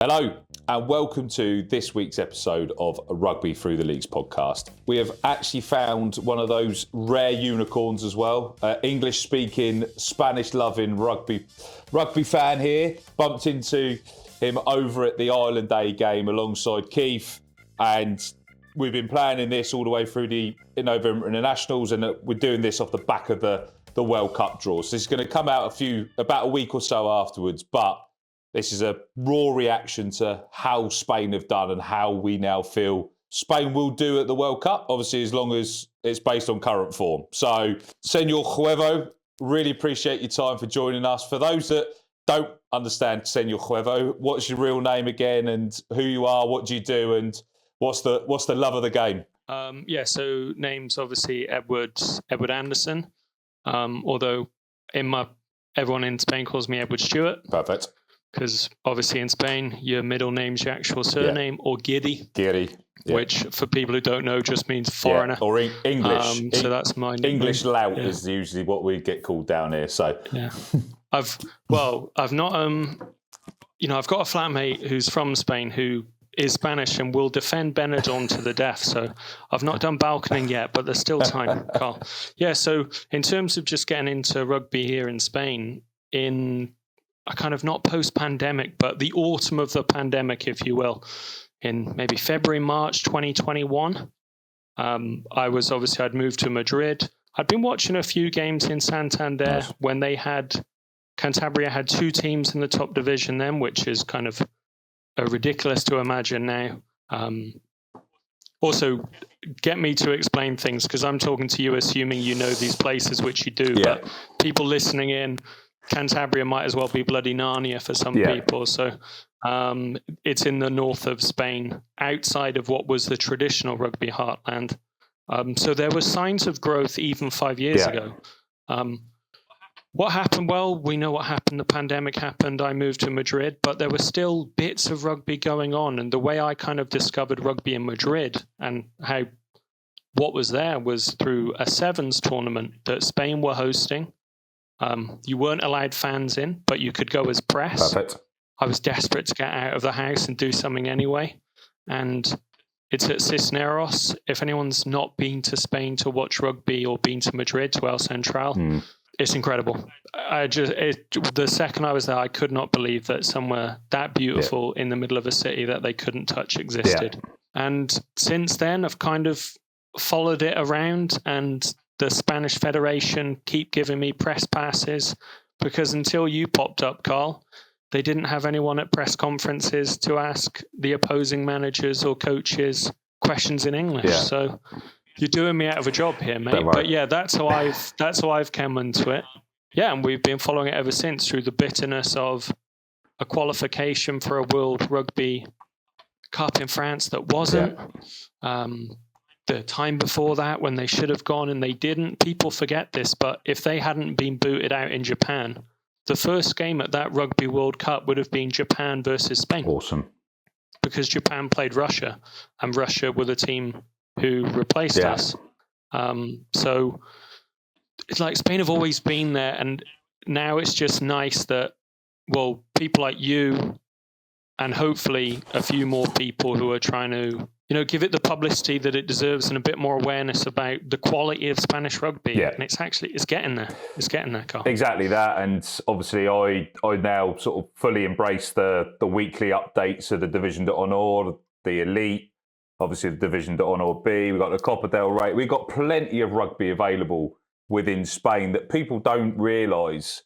Hello and welcome to this week's episode of Rugby Through the Leagues podcast. We have actually found one of those rare unicorns as well. English-speaking, Spanish-loving rugby fan here. Bumped into him over at the Ireland Day game alongside Keith, and we've been planning this all the way through the November Internationals, and we're doing this off the back of the World Cup draw. So it's going to come out about a week or so afterwards, but this is a raw reaction to how Spain have done and how we now feel Spain will do at the World Cup, obviously as long as it's based on current form. So, Señior Huevo, really appreciate your time for joining us. For those that don't understand Señior Huevo, what's your real name again and who you are, what do you do, and what's the love of the game? So name's obviously Edward Anderson, although everyone in Spain calls me Edward Stewart. Perfect. Because obviously in Spain, your middle name's your actual surname, or Giri. Giri. Yeah. Which, for people who don't know, just means foreigner. Yeah. Or English. So that's my nickname. English lout is usually what we get called down here. So yeah, I've not I've got a flatmate who's from Spain who is Spanish and will defend Benidorm to the death. So I've not done balconing yet, but there's still time, Carl. Yeah. So in terms of just getting into rugby here in Spain, in a kind of not post-pandemic, but the autumn of the pandemic, if you will, in maybe February, March 2021. I'd moved to Madrid. I'd been watching a few games in Santander when Cantabria had two teams in the top division then, which is kind of ridiculous to imagine now. Also, get me to explain things, because I'm talking to you assuming you know these places, which you do, but people listening in, Cantabria might as well be bloody Narnia for some people. So it's in the north of Spain, outside of what was the traditional rugby heartland. So there were signs of growth even 5 years ago. What happened? Well, we know what happened. The pandemic happened. I moved to Madrid, but there were still bits of rugby going on. And the way I kind of discovered rugby in Madrid and what was there was through a sevens tournament that Spain were hosting. You weren't allowed fans in, but you could go as press. Perfect. I was desperate to get out of the house and do something anyway. And it's at Cisneros. If anyone's not been to Spain to watch rugby or been to Madrid, to El Central, it's incredible. The second I was there, I could not believe that somewhere that beautiful in the middle of a city that they couldn't touch existed. And since then, I've kind of followed it around, and the Spanish Federation keep giving me press passes, because until you popped up, Carl, they didn't have anyone at press conferences to ask the opposing managers or coaches questions in English. Yeah. So you're doing me out of a job here, mate. But yeah, that's how I've come into it. Yeah, and we've been following it ever since, through the bitterness of a qualification for a World Rugby Cup in France that wasn't. The time before that when they should have gone and they didn't. People forget this, but if they hadn't been booted out in Japan, the first game at that Rugby World Cup would have been Japan versus Spain. Awesome. Because Japan played Russia, and Russia were the team who replaced us. So it's like Spain have always been there, and now it's just nice that, well, people like you and hopefully a few more people who are trying to give it the publicity that it deserves and a bit more awareness about the quality of Spanish rugby. Yeah. And it's getting there. It's getting there, Carl. Exactly that. And obviously I now sort of fully embrace the weekly updates of the División de Honor, the Elite, obviously the División de Honor B, we've got the Copa del Rey. We've got plenty of rugby available within Spain that people don't realise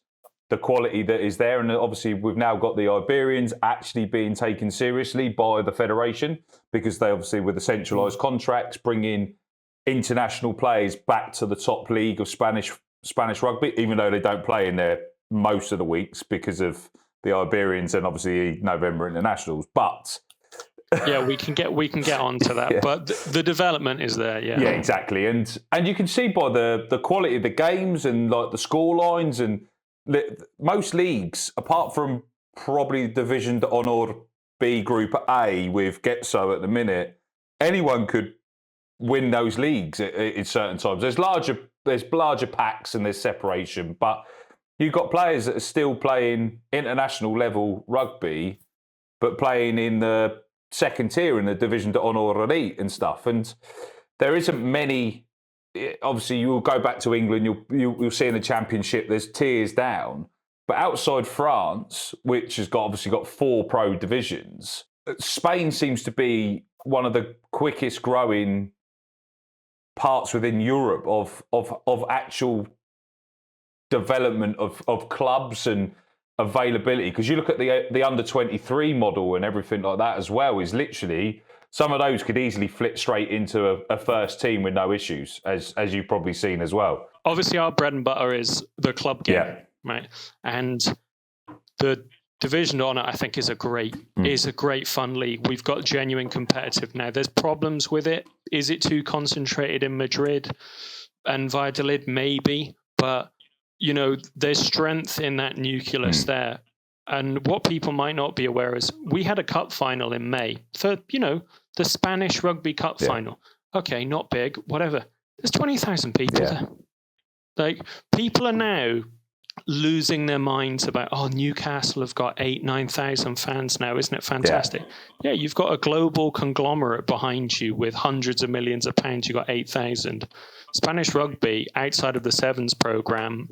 the quality that is there. And obviously we've now got the Iberians actually being taken seriously by the Federation, because they obviously, with the centralised contracts, bring in international players back to the top league of Spanish rugby, even though they don't play in there most of the weeks because of the Iberians and obviously November Internationals. But yeah, we can get on to that. But the development is there. Yeah, exactly. And you can see by the quality of the games and like the score lines, and most leagues, apart from probably División de Honor B Group A with Getso at the minute, anyone could win those leagues at certain times. There's larger packs and there's separation, but you've got players that are still playing international level rugby, but playing in the second tier in the División de Honor elite and stuff. And there isn't many. Obviously, you'll go back to England. You'll see in the Championship there's tiers down, but outside France, which has obviously got 4 pro divisions, Spain seems to be one of the quickest growing parts within Europe of actual development of clubs and availability. Because you look at the under-23 model and everything like that as well, is literally some of those could easily flip straight into a first team with no issues, as you've probably seen as well. Obviously, our bread and butter is the club game, right? And the Division of Honor, I think, is a great fun league. We've got genuine competitive now. There's problems with it. Is it too concentrated in Madrid and Valladolid? Maybe, but there's strength in that nucleus there. And what people might not be aware is we had a cup final in May for, the Spanish Rugby Cup final. Okay, not big, whatever. There's 20,000 people there. Like, people are now losing their minds about, Newcastle have got 9,000 fans now. Isn't it fantastic? Yeah, you've got a global conglomerate behind you with hundreds of millions of pounds. You've got 8,000. Spanish rugby, outside of the Sevens program,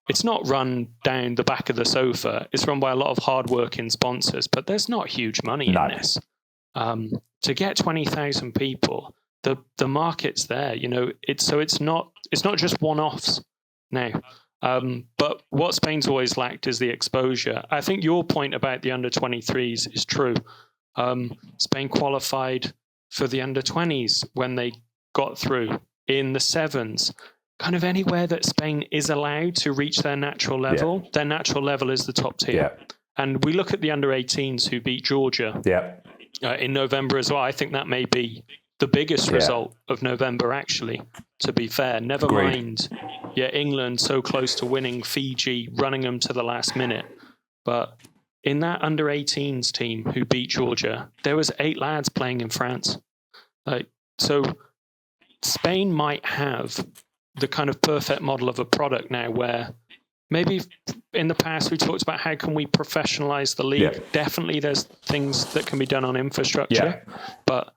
it's not run down the back of the sofa. It's run by a lot of hardworking sponsors, but there's not huge money in this. To get 20,000 people, the market's there. It's not just one-offs now. But what Spain's always lacked is the exposure. I think your point about the under-23s is true. Spain qualified for the under-20s when they got through in the Sevens. Kind of anywhere that Spain is allowed to reach their natural level, their natural level is the top tier. And we look at the under-18s who beat Georgia in November as well. I think that may be the biggest result of November, actually, to be fair. Never mind, England so close to winning, Fiji running them to the last minute. But in that under-18s team who beat Georgia, there was 8 lads playing in France. So Spain might have the kind of perfect model of a product now where maybe in the past we talked about how can we professionalize the league. Definitely there's things that can be done on infrastructure, but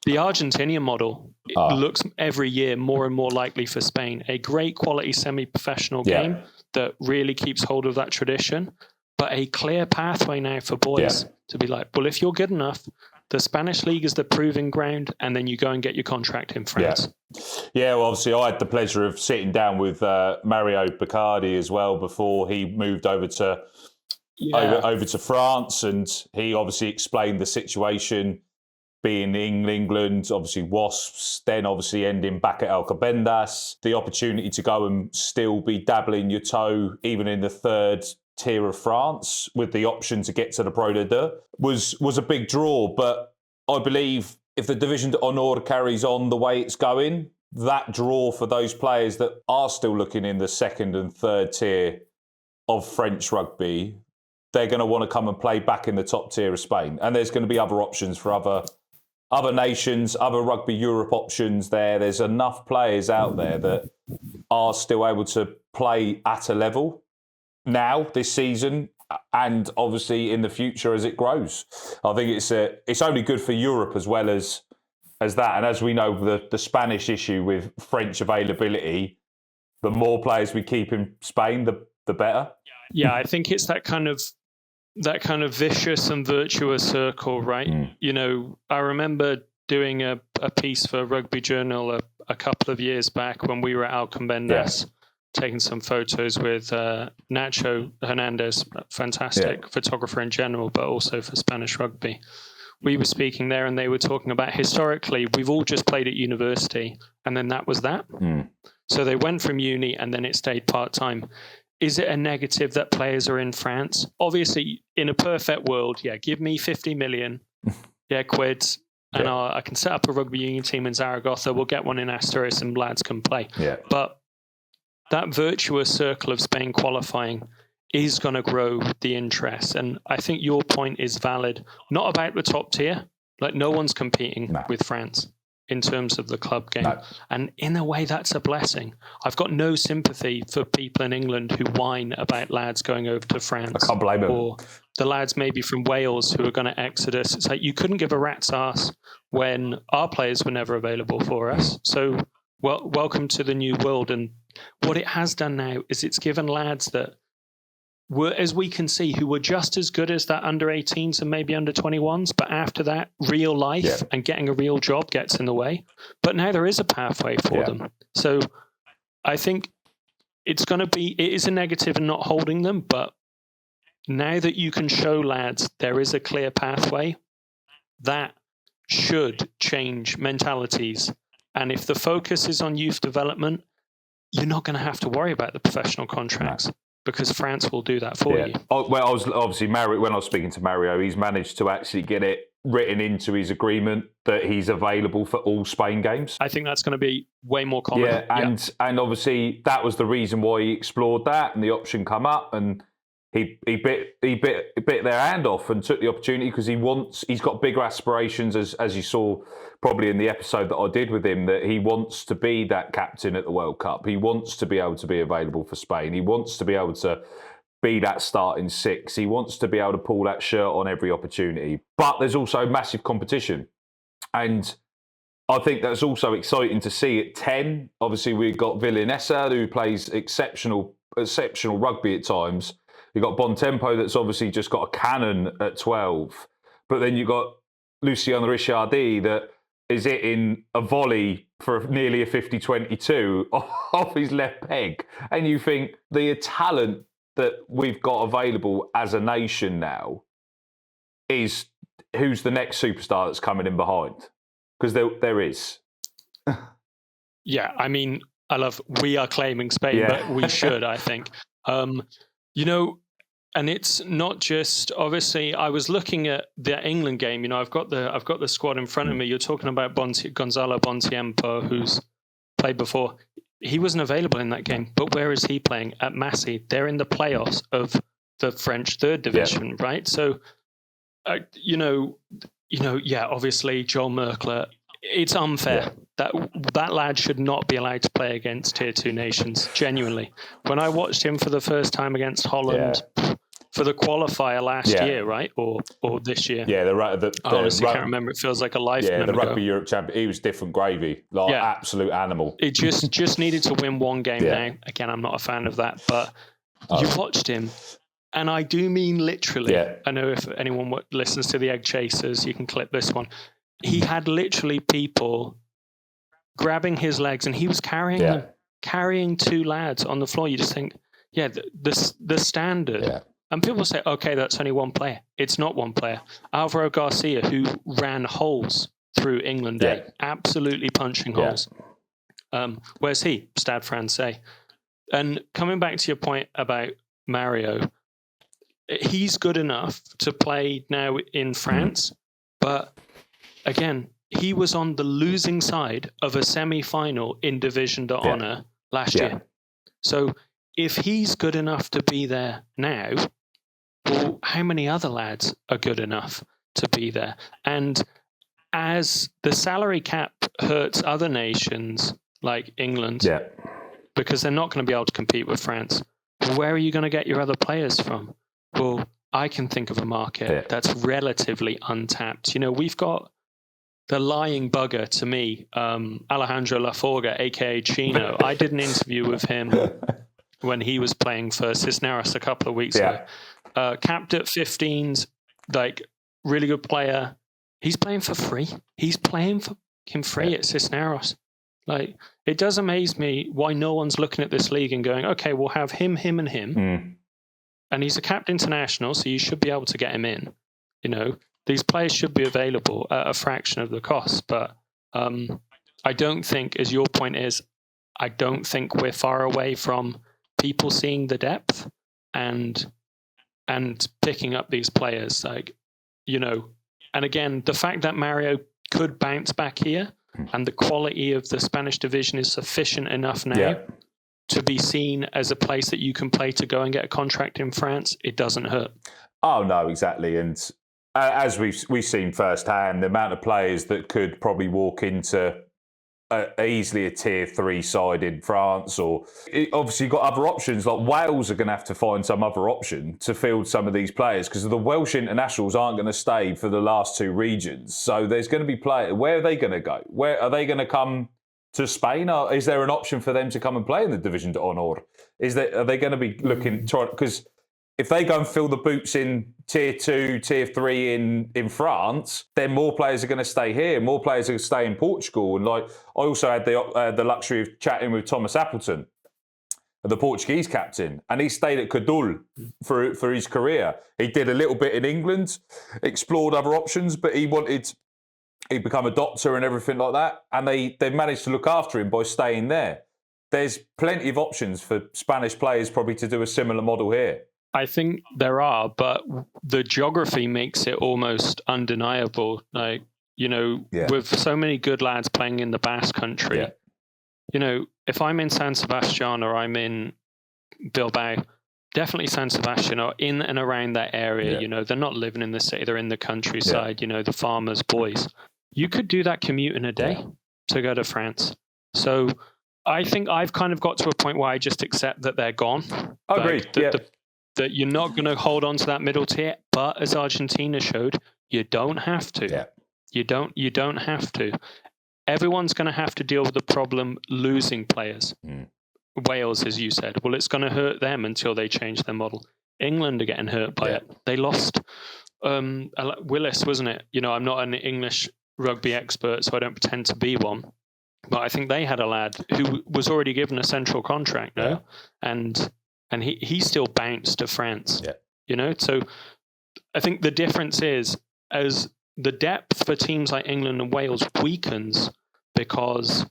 the Argentinian model looks every year more and more likely for Spain. A great quality semi-professional game that really keeps hold of that tradition, but a clear pathway now for boys to be like, well, if you're good enough, the Spanish league is the proving ground, and then you go and get your contract in France. Well, obviously, I had the pleasure of sitting down with Mario Bacardi as well before he moved over to over to France, and he obviously explained the situation being in England, obviously Wasps, then obviously ending back at Alcobendas, the opportunity to go and still be dabbling your toe even in the third tier of France with the option to get to the Pro de Deux was a big draw. But I believe if the Division de Honor carries on the way it's going, that draw for those players that are still looking in the second and third tier of French rugby, they're going to want to come and play back in the top tier of Spain. And there's going to be other options for other nations, other Rugby Europe options there. There's enough players out there that are still able to play at a level now, this season, and obviously in the future as it grows. I think it's only good for Europe as well as that. And as we know, the Spanish issue with French availability, the more players we keep in Spain, the better. Yeah, I think it's that kind of vicious and virtuous circle, right? I remember doing a piece for Rugby Journal a couple of years back when we were at Alcobendas, taking some photos with Nacho Hernandez, fantastic photographer in general, but also for Spanish rugby. We were speaking there and they were talking about historically, we've all just played at university and then that was that. So they went from uni and then it stayed part-time. Is it a negative that players are in France? Obviously, in a perfect world, give me 50 million quid and I can set up a rugby union team in Zaragoza. We'll get one in Asturias and lads can play. But that virtuous circle of Spain qualifying is going to grow the interest. And I think your point is valid. Not about the top tier. Like, no one's competing with France. in terms of the club game. No. And in a way, that's a blessing. I've got no sympathy for people in England who whine about lads going over to France. I can't blame them. Or the lads maybe from Wales who are going to exodus. It's like, you couldn't give a rat's ass when our players were never available for us. So, welcome to the new world. And what it has done now is it's given lads that were, as we can see, who were just as good as that under 18s and maybe under 21s, but after that, real life and getting a real job gets in the way. But now there is a pathway for them. So I think it is a negative in not holding them, but now that you can show lads there is a clear pathway, that should change mentalities. And if the focus is on youth development, you're not going to have to worry about the professional contracts. No. Because France will do that for you. Oh, well, I was obviously when I was speaking to Mario, he's managed to actually get it written into his agreement that he's available for all Spain games. I think that's going to be way more common. And obviously that was the reason why he explored that, and the option come up, and he bit their hand off and took the opportunity because he's got bigger aspirations, as you saw probably in the episode that I did with him, that he wants to be that captain at the World Cup. He wants to be able to be available for Spain. He wants to be able to be that starting six. He wants to be able to pull that shirt on every opportunity. But there's also massive competition. And I think that's also exciting to see at 10. Obviously, we've got Villanessa, who plays exceptional rugby at times. You've got Bontempo, that's obviously just got a cannon at 12. But then you've got Luciano Ricciardi, that is hitting a volley for nearly a 50-22 off his left peg. And you think the talent that we've got available as a nation now is who's the next superstar that's coming in behind? Because there is. Yeah, I mean, we are claiming Spain, but we should, I think. And it's not just, obviously, I was looking at the England game. I've got the squad in front of me. You're talking about Gonzalo Bontiempo, who's played before. He wasn't available in that game, but where is he playing? At Massy. They're in the playoffs of the French third division, right? So, obviously, Joel Merkler, it's unfair. That lad should not be allowed to play against tier 2 nations, genuinely. When I watched him for the first time against Holland, for the qualifier last year, right? Or this year. Yeah, I honestly can't remember. It feels like a lifetime ago. The Rugby Europe champion. He was different gravy. Absolute animal. It just needed to win one game now. Again, I'm not a fan of that. But you watched him, and I do mean literally. Yeah. I know if anyone listens to the Egg Chasers, you can clip this one. He had literally people grabbing his legs, and he was carrying them, carrying two lads on the floor. You just think, the standard. Yeah. And people say, okay, that's only one player. It's not one player. Alvaro Garcia, who ran holes through England Day, absolutely punching holes. Where's he? Stade Francais. And coming back to your point about Mario, he's good enough to play now in France, but again, he was on the losing side of a semi-final in Division de Honor last year. So if he's good enough to be there now, well, how many other lads are good enough to be there? And as the salary cap hurts other nations like England, because they're not going to be able to compete with France, where are you going to get your other players from? Well, I can think of a market that's relatively untapped. We've got the lying bugger to me, Alejandro Laforga, aka Chino. I did an interview with him when he was playing for Cisneros a couple of weeks ago. Capped at 15s, really good player. He's playing for free. He's playing for him free at Cisneros. It does amaze me why no one's looking at this league and going, okay, we'll have him, and him. And he's a capped international, so you should be able to get him in. These players should be available at a fraction of the cost. But I don't think, as your point is, I don't think we're far away from people seeing the depth and picking up these players. And again, the fact that Mario could bounce back here and the quality of the Spanish division is sufficient enough now to be seen as a place that you can play to go and get a contract in France, it doesn't hurt. Oh, no, exactly. And as we've seen firsthand, the amount of players that could probably walk into easily a tier 3 side in France, or obviously you've got other options. Like Wales are going to have to find some other option to field some of these players, because the Welsh internationals aren't going to stay for the last 2 regions. So there's going to be players. Where are they going to go? Where are they going to come to Spain? Or is there an option for them to come and play in the División de Honor? Are they going to be looking? Because if they go and fill the boots in tier 2, tier 3 in France, then more players are going to stay here. More players are going to stay in Portugal. And like, I also had the luxury of chatting with Thomas Appleton, the Portuguese captain, and he stayed at Cadul for his career. He did a little bit in England, explored other options, but he'd become a doctor and everything like that. And they've managed to look after him by staying there. There's plenty of options for Spanish players probably to do a similar model here. I think there are, but the geography makes it almost undeniable. Like, with so many good lads playing in the Basque Country, if I'm in San Sebastian or I'm in Bilbao, definitely San Sebastian or in and around that area, they're not living in the city, they're in the countryside, the farmers' boys. You could do that commute in a day to go to France. So I think I've kind of got to a point where I just accept that they're gone. Agreed. That you're not going to hold on to that middle tier, but as Argentina showed, you don't have to. Yeah. You don't have to. Everyone's going to have to deal with the problem losing players. Wales, as you said, well, it's going to hurt them until they change their model. England are getting hurt by it. They lost Willis, wasn't it? I'm not an English rugby expert, so I don't pretend to be one. But I think they had a lad who was already given a central contract, and he still bounced to France. So I think the difference is, as the depth for teams like England and Wales weakens, because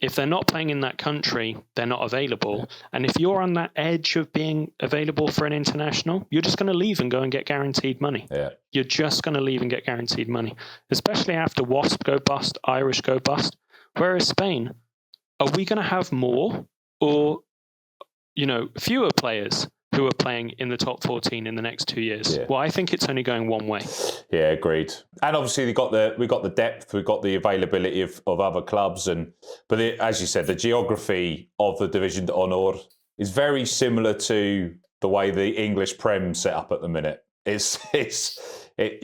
if they're not playing in that country, they're not available. And if you're on that edge of being available for an international, you're just going to leave and go and get guaranteed money. You're just going to leave and get guaranteed money, especially after Wasp go bust, Irish go bust. Whereas Spain, are we going to have more or fewer players who are playing in the top 14 in the next 2 years? Well, I think it's only going one way. Yeah, agreed. And obviously we've got the depth, we've got the availability of other clubs, but as you said, the geography of the División de Honor is very similar to the way the English Prem set up at the minute. You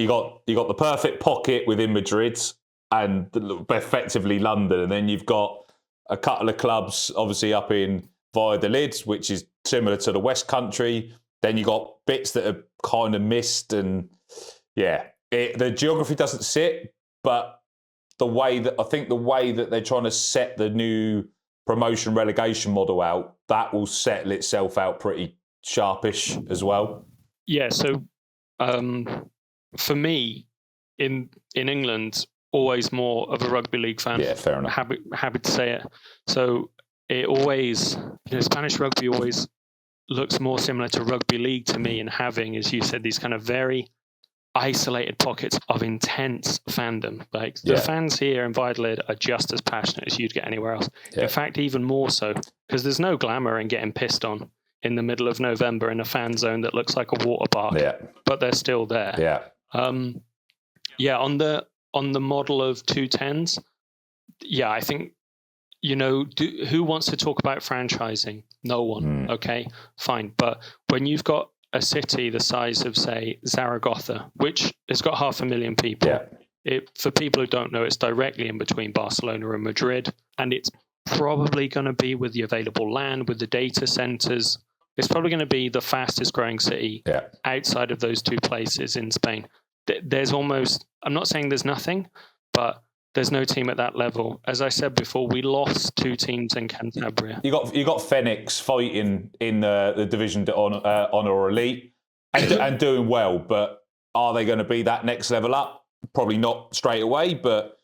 got the perfect pocket within Madrid and effectively London, and then you've got a couple of clubs obviously up in Valladolid, which is similar to the West Country. Then you got bits that are kind of missed, and the geography doesn't sit. But the way that they're trying to set the new promotion relegation model out, that will settle itself out pretty sharpish as well. Yeah. So for me, in England, always more of a rugby league fan. Yeah, fair enough. Happy to say it. So it always, Spanish rugby always looks more similar to rugby league to me, in having, as you said, these kind of very isolated pockets of intense fandom. Like the fans here in Valladolid are just as passionate as you'd get anywhere else. In fact, even more so, because there's no glamour in getting pissed on in the middle of November in a fan zone that looks like a water park. But they're still there. On the model of 210s, I think, who wants to talk about franchising? No one. Okay, fine. But when you've got a city the size of, say, Zaragoza, which has got 500,000 people, for people who don't know, it's directly in between Barcelona and Madrid, and it's probably going to be, with the available land, with the data centers, it's probably going to be the fastest growing city outside of those 2 places in Spain. There's almost, I'm not saying there's nothing, but there's no team at that level. As I said before, we lost 2 teams in Cantabria. You got Phoenix fighting in the División de Honor Elite and doing well, but are they going to be that next level up? Probably not straight away, but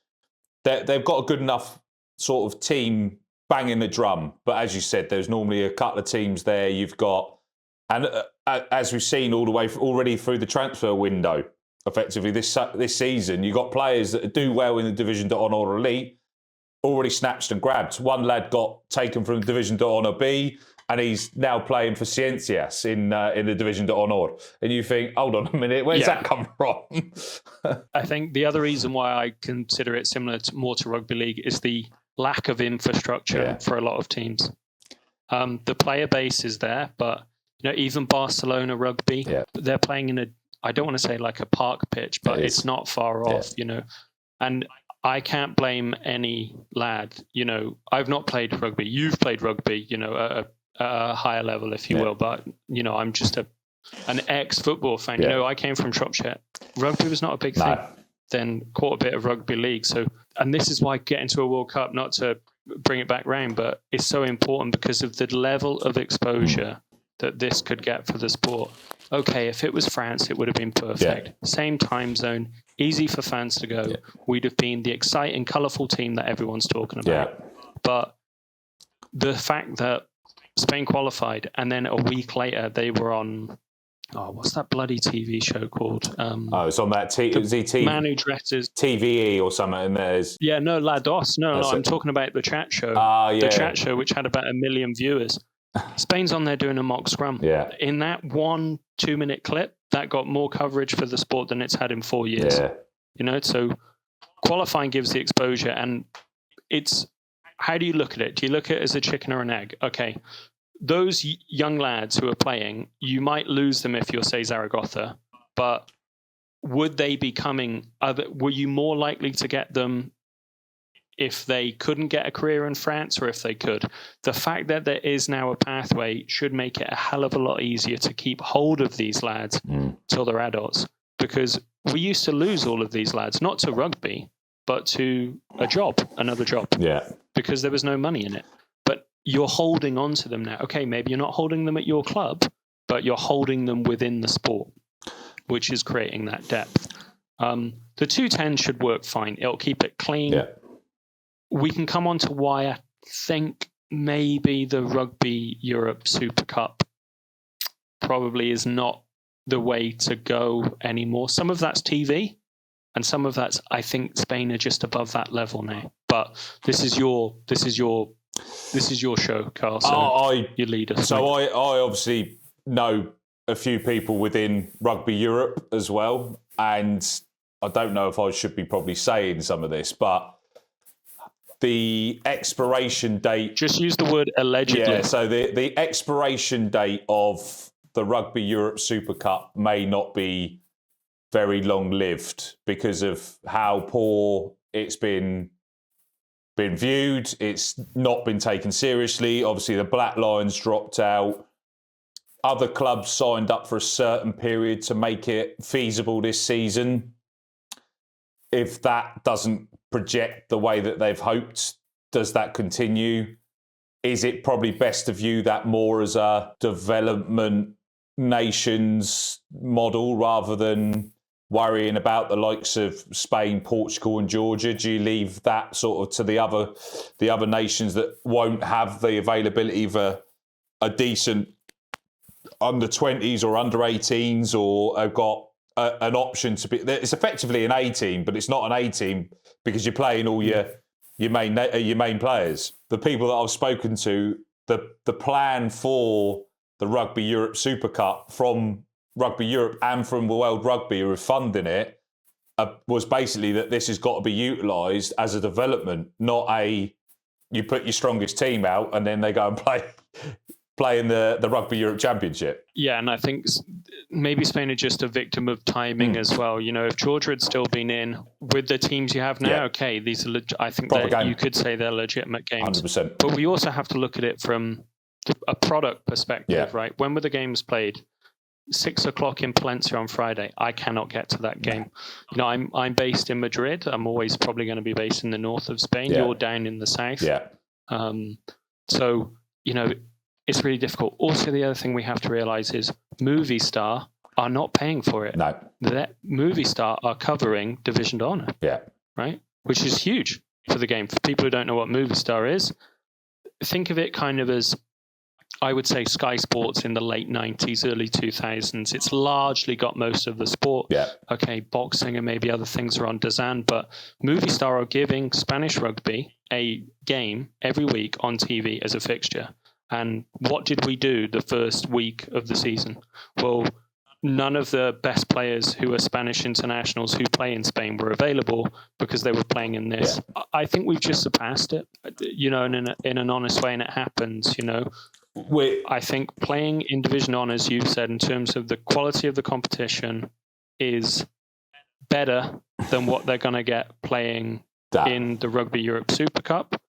they've got a good enough sort of team banging the drum. But as you said, there's normally a couple of teams there. You've got, and as we've seen all the way already through the transfer window, effectively this season, you got players that do well in the División de Honor Elite already snatched and grabbed. One lad got taken from the División de Honor B, and he's now playing for Ciencias in the División de Honor. And you think, hold on a minute, where's that come from? I think the other reason why I consider it similar more to rugby league is the lack of infrastructure for a lot of teams. The player base is there, but even Barcelona rugby, they're playing in I don't want to say like a park pitch, but it's not far off, and I can't blame any lad. I've not played rugby. You've played rugby, at a higher level, if you will, but I'm just an ex-football fan. I came from Shropshire. Rugby was not a big thing. Then caught a bit of rugby league. So, and this is why getting to a World Cup, not to bring it back round, but it's so important because of the level of exposure that this could get for the sport. Okay, if it was France, it would have been perfect. Same time zone, easy for fans to go. We'd have been the exciting, colourful team that everyone's talking about. But the fact that Spain qualified and then a week later they were on, what's that bloody TV show called? It's on that man who dresses TVE or something. And there's La Dos. No, I'm talking about the chat show. The chat show, which had about 1 million viewers. Spain's on there doing a mock scrum. In that 1-2 minute clip, that got more coverage for the sport than it's had in 4 years. So qualifying gives the exposure, and it's, how do you look at it? Do you look at it as a chicken or an egg? Okay, those young lads who are playing, you might lose them if you're, say, Zaragoza, but would they be coming? Were you more likely to get them if they couldn't get a career in France or if they could? The fact that there is now a pathway should make it a hell of a lot easier to keep hold of these lads till they're adults, because we used to lose all of these lads, not to rugby, but to another job, because there was no money in it. But you're holding on to them now. Okay, maybe you're not holding them at your club, but you're holding them within the sport, which is creating that depth. The 210 should work fine. It'll keep it clean. We can come on to why I think maybe the Rugby Europe Super Cup probably is not the way to go anymore. Some of that's TV, and some of that's, I think Spain are just above that level now. But this is your show, Carl. So you lead us. So I obviously know a few people within Rugby Europe as well, and I don't know if I should be probably saying some of this, but the expiration date... Just use the word allegedly. Yeah, so the expiration date of the Rugby Europe Super Cup may not be very long-lived because of how poor it's been viewed. It's not been taken seriously. Obviously, the Black Lions dropped out. Other clubs signed up for a certain period to make it feasible this season. If that doesn't project the way that they've hoped, does that continue? Is it probably best to view that more as a development nations model rather than worrying about the likes of Spain, Portugal and Georgia? Do you leave that sort of to the other nations that won't have the availability of a decent under 20s or under 18s, or have got an option to be? It's effectively an A team, but it's not an A team because you're playing all your main players. The people that I've spoken to, the plan for the Rugby Europe Super Cup from Rugby Europe and from World Rugby, who are funding it, was basically that this has got to be utilised as a development, not you put your strongest team out and then they go and play in the Rugby Europe Championship. Yeah, and I think maybe Spain are just a victim of timing as well. If Georgia had still been in with the teams you have now, okay, these are I think you could say they're legitimate games. 100%. But we also have to look at it from a product perspective, right? When were the games played? 6 o'clock in Palencia on Friday. I cannot get to that game. I'm based in Madrid. I'm always probably going to be based in the north of Spain. You're down in the south. So it's really difficult. Also, the other thing we have to realize is Movistar are not paying for it. No. That Movistar are covering División de Honor. Right? Which is huge for the game. For people who don't know what Movistar is, think of it kind of as, I would say, Sky Sports in the late 90s, early 2000s. It's largely got most of the sport. Okay, boxing and maybe other things are on DAZN, but Movistar are giving Spanish rugby a game every week on TV as a fixture. And what did we do the first week of the season? Well, none of the best players who are Spanish internationals who play in Spain were available because they were playing in this. Yeah. I think we've just surpassed it, in an honest way, and it happens, I think playing in Division Honor, as you've said, in terms of the quality of the competition, is better than what they're going to get playing in the Rugby Europe Super Cup.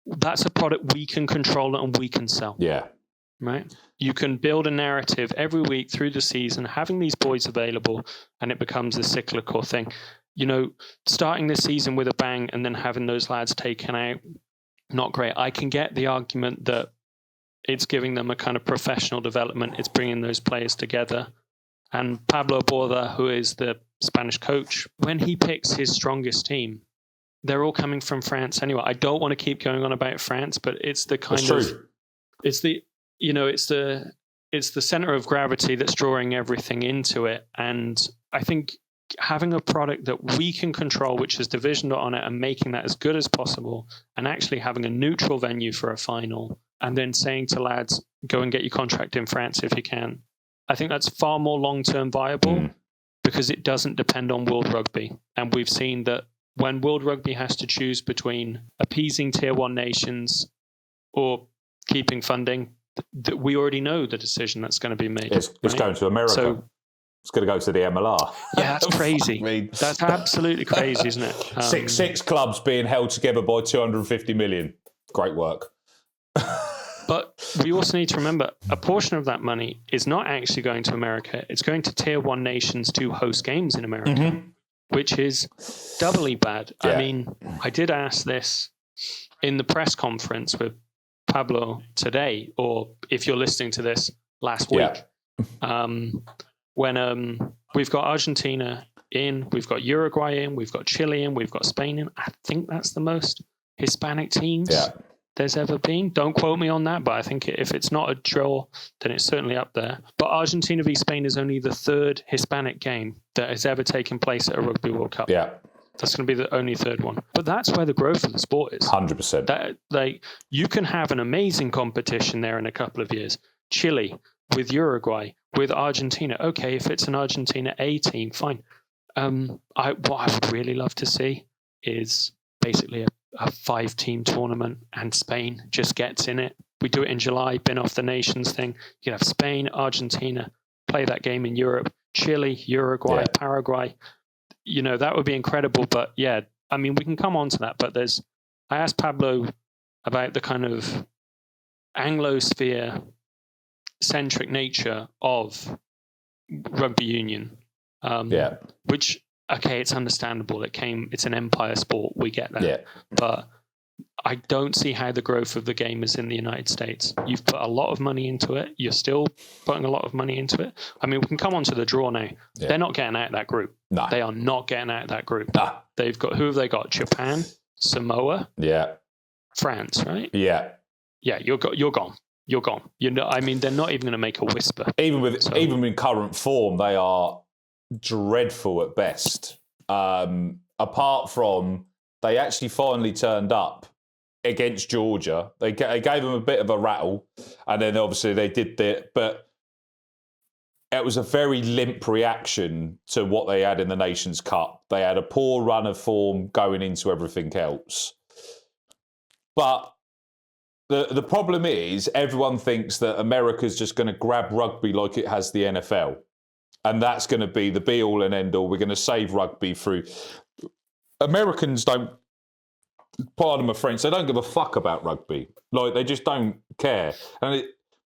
That's a product we can control and we can sell. Yeah. Right? You can build a narrative every week through the season, having these boys available, and it becomes a cyclical thing. Starting the season with a bang and then having those lads taken out, not great. I can get the argument that it's giving them a kind of professional development. It's bringing those players together. And Pablo Borda, who is the Spanish coach, when he picks his strongest team, they're all coming from France anyway. I don't want to keep going on about France, but it's the kind of, it's the center of gravity that's drawing everything into it. And I think having a product that we can control, which is Division on it, and making that as good as possible, and actually having a neutral venue for a final, and then saying to lads, go and get your contract in France if you can. I think that's far more long-term viable because it doesn't depend on World Rugby. And we've seen that when World Rugby has to choose between appeasing Tier 1 nations or keeping funding, that we already know the decision that's going to be made. It's going to America. So, it's going to go to the MLR. Yeah, that's crazy. That's absolutely crazy, isn't it? Six clubs being held together by 250 million. Great work. But we also need to remember a portion of that money is not actually going to America. It's going to Tier 1 nations to host games in America, which is doubly bad. Yeah. I mean, I did ask this in the press conference with Pablo today, or if you're listening to this last week, when we've got Argentina in, we've got Uruguay in, we've got Chile in, we've got Spain in. I think that's the most Hispanic teams there's ever been. Don't quote me on that, but I think if it's not a draw, then it's certainly up there. But Argentina v Spain is only the third Hispanic game that has ever taken place at a Rugby World Cup. Yeah. That's going to be the only third one. But that's where the growth of the sport is. 100%. You can have an amazing competition there in a couple of years. Chile with Uruguay, with Argentina. Okay, if it's an Argentina A team, fine. What I would really love to see is basically a 5-team tournament, and Spain just gets in it. We do it in July, bin off the nations thing. You have Spain, Argentina, play that game in Europe, Chile, Uruguay, Paraguay. That would be incredible. But yeah, I mean, we can come on to that. But I asked Pablo about the kind of Anglosphere centric nature of rugby union, which, okay, it's understandable. It's an empire sport. We get that. But I don't see how the growth of the game is in the United States. You've put a lot of money into it. You're still putting a lot of money into it. I mean, we can come on to the draw now. Yeah. They're not getting out of that group. No. They are not getting out of that group. No. Who have they got? Japan, Samoa, France, right? Yeah. Yeah, you're gone. You're gone. I mean, they're not even going to make a whisper. Even in current form, they are dreadful at best. Apart from they actually finally turned up against Georgia. They gave them a bit of a rattle, and then obviously they did but it was a very limp reaction to what they had in the Nations Cup. They had a poor run of form going into everything else. But the problem is everyone thinks that America's just going to grab rugby like it has the NFL. And that's going to be the be-all and end-all. We're going to save rugby through... Americans don't... Pardon my French, they don't give a fuck about rugby. Like, they just don't care. And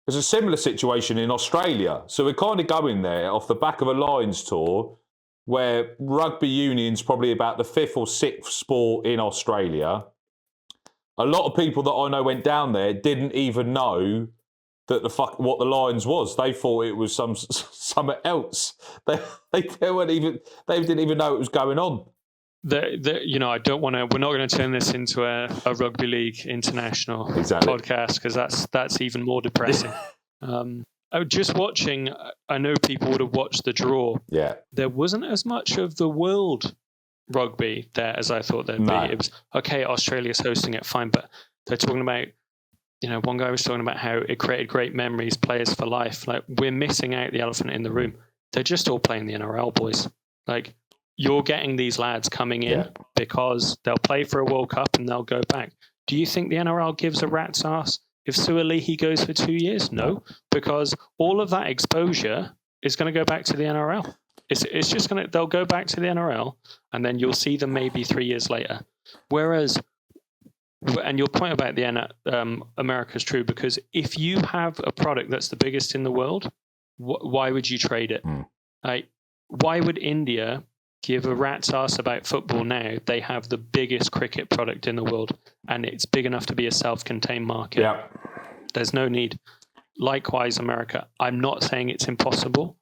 there's a similar situation in Australia. So we're kind of going there off the back of a Lions tour where rugby union's probably about the 5th or 6th sport in Australia. A lot of people that I know went down there didn't even know that what the Lions was. They thought it was something else. They didn't even know it was going on. I don't want to. We're not going to turn this into a rugby league international podcast because that's even more depressing. Just watching, I know people would have watched the draw. Yeah, there wasn't as much of the world rugby there as I thought there'd be. It was okay. Australia's hosting it, fine, but they're talking about one guy was talking about how it created great memories, players for life. Like, we're missing out the elephant in the room. They're just all playing the NRL, boys. Like, you're getting these lads coming in because they'll play for a World Cup and they'll go back. Do you think the NRL gives a rat's ass if Suolihi goes for 2 years? No, because all of that exposure is going to go back to the NRL. It's just they'll go back to the NRL, and then you'll see them maybe 3 years later. Whereas, and your point about the America is true, because if you have a product that's the biggest in the world, why would you trade it? Like, why would India give a rat's ass about football now? They have the biggest cricket product in the world, and it's big enough to be a self-contained market. Yeah. There's no need. Likewise, America. I'm not saying it's impossible,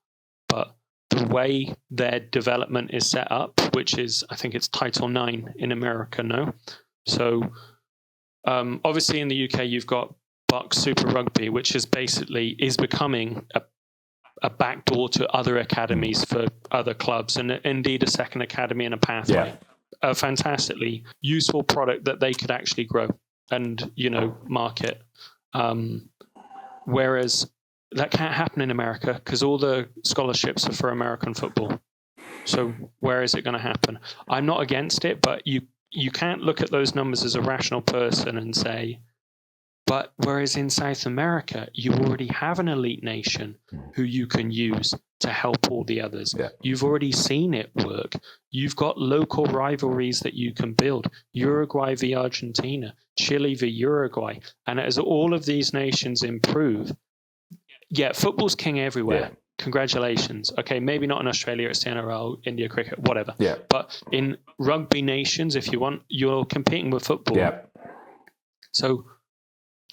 but the way their development is set up, which is, I think it's Title IX in America, no? So, obviously in the UK, you've got Bucks Super Rugby, which is becoming a backdoor to other academies for other clubs, and indeed a second academy and a pathway. A fantastically useful product that they could actually grow and, market. Whereas that can't happen in America because all the scholarships are for American football. So where is it going to happen? I'm not against it, but you can't look at those numbers as a rational person and say, but whereas in South America, you already have an elite nation who you can use to help all the others. Yeah. You've already seen it work. You've got local rivalries that you can build. Uruguay v Argentina, Chile v Uruguay. And as all of these nations improve, football's king everywhere. Yeah. Congratulations. Okay, maybe not in Australia, it's the NRL, India cricket, whatever. Yeah. But in rugby nations, if you want, you're competing with football. Yeah. So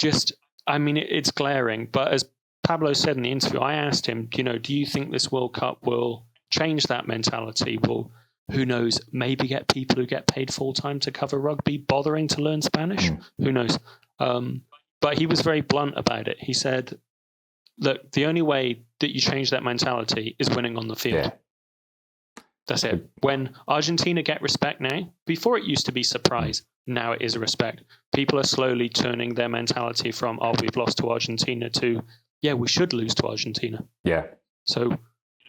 it's glaring. But as Pablo said in the interview, I asked him, do you think this World Cup will change that mentality? Will, who knows, maybe get people who get paid full-time to cover rugby bothering to learn Spanish? Who knows? But he was very blunt about it. He said, look, the only way that you change that mentality is winning on the field. Yeah. That's it. When Argentina get respect now, before it used to be surprise, now it is respect. People are slowly turning their mentality from, we've lost to Argentina to, we should lose to Argentina. Yeah. So,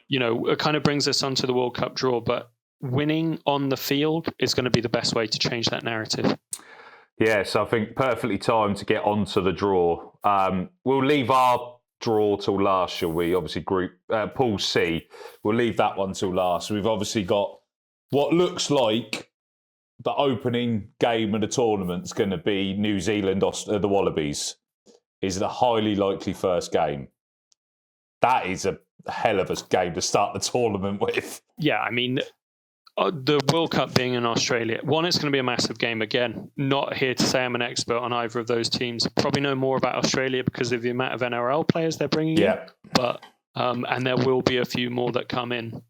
it kind of brings us onto the World Cup draw, but winning on the field is going to be the best way to change that narrative. Yeah, so I think perfectly timed to get onto the draw. We'll leave our draw till last, shall we? Obviously, Pool C. We'll leave that one till last. We've obviously got what looks like the opening game of the tournament's going to be New Zealand, the Wallabies. Is the highly likely first game. That is a hell of a game to start the tournament with. Yeah, the World Cup being in Australia, one, it's going to be a massive game again. Not here to say I'm an expert on either of those teams. Probably know more about Australia because of the amount of NRL players they're bringing in. But and there will be a few more that come in.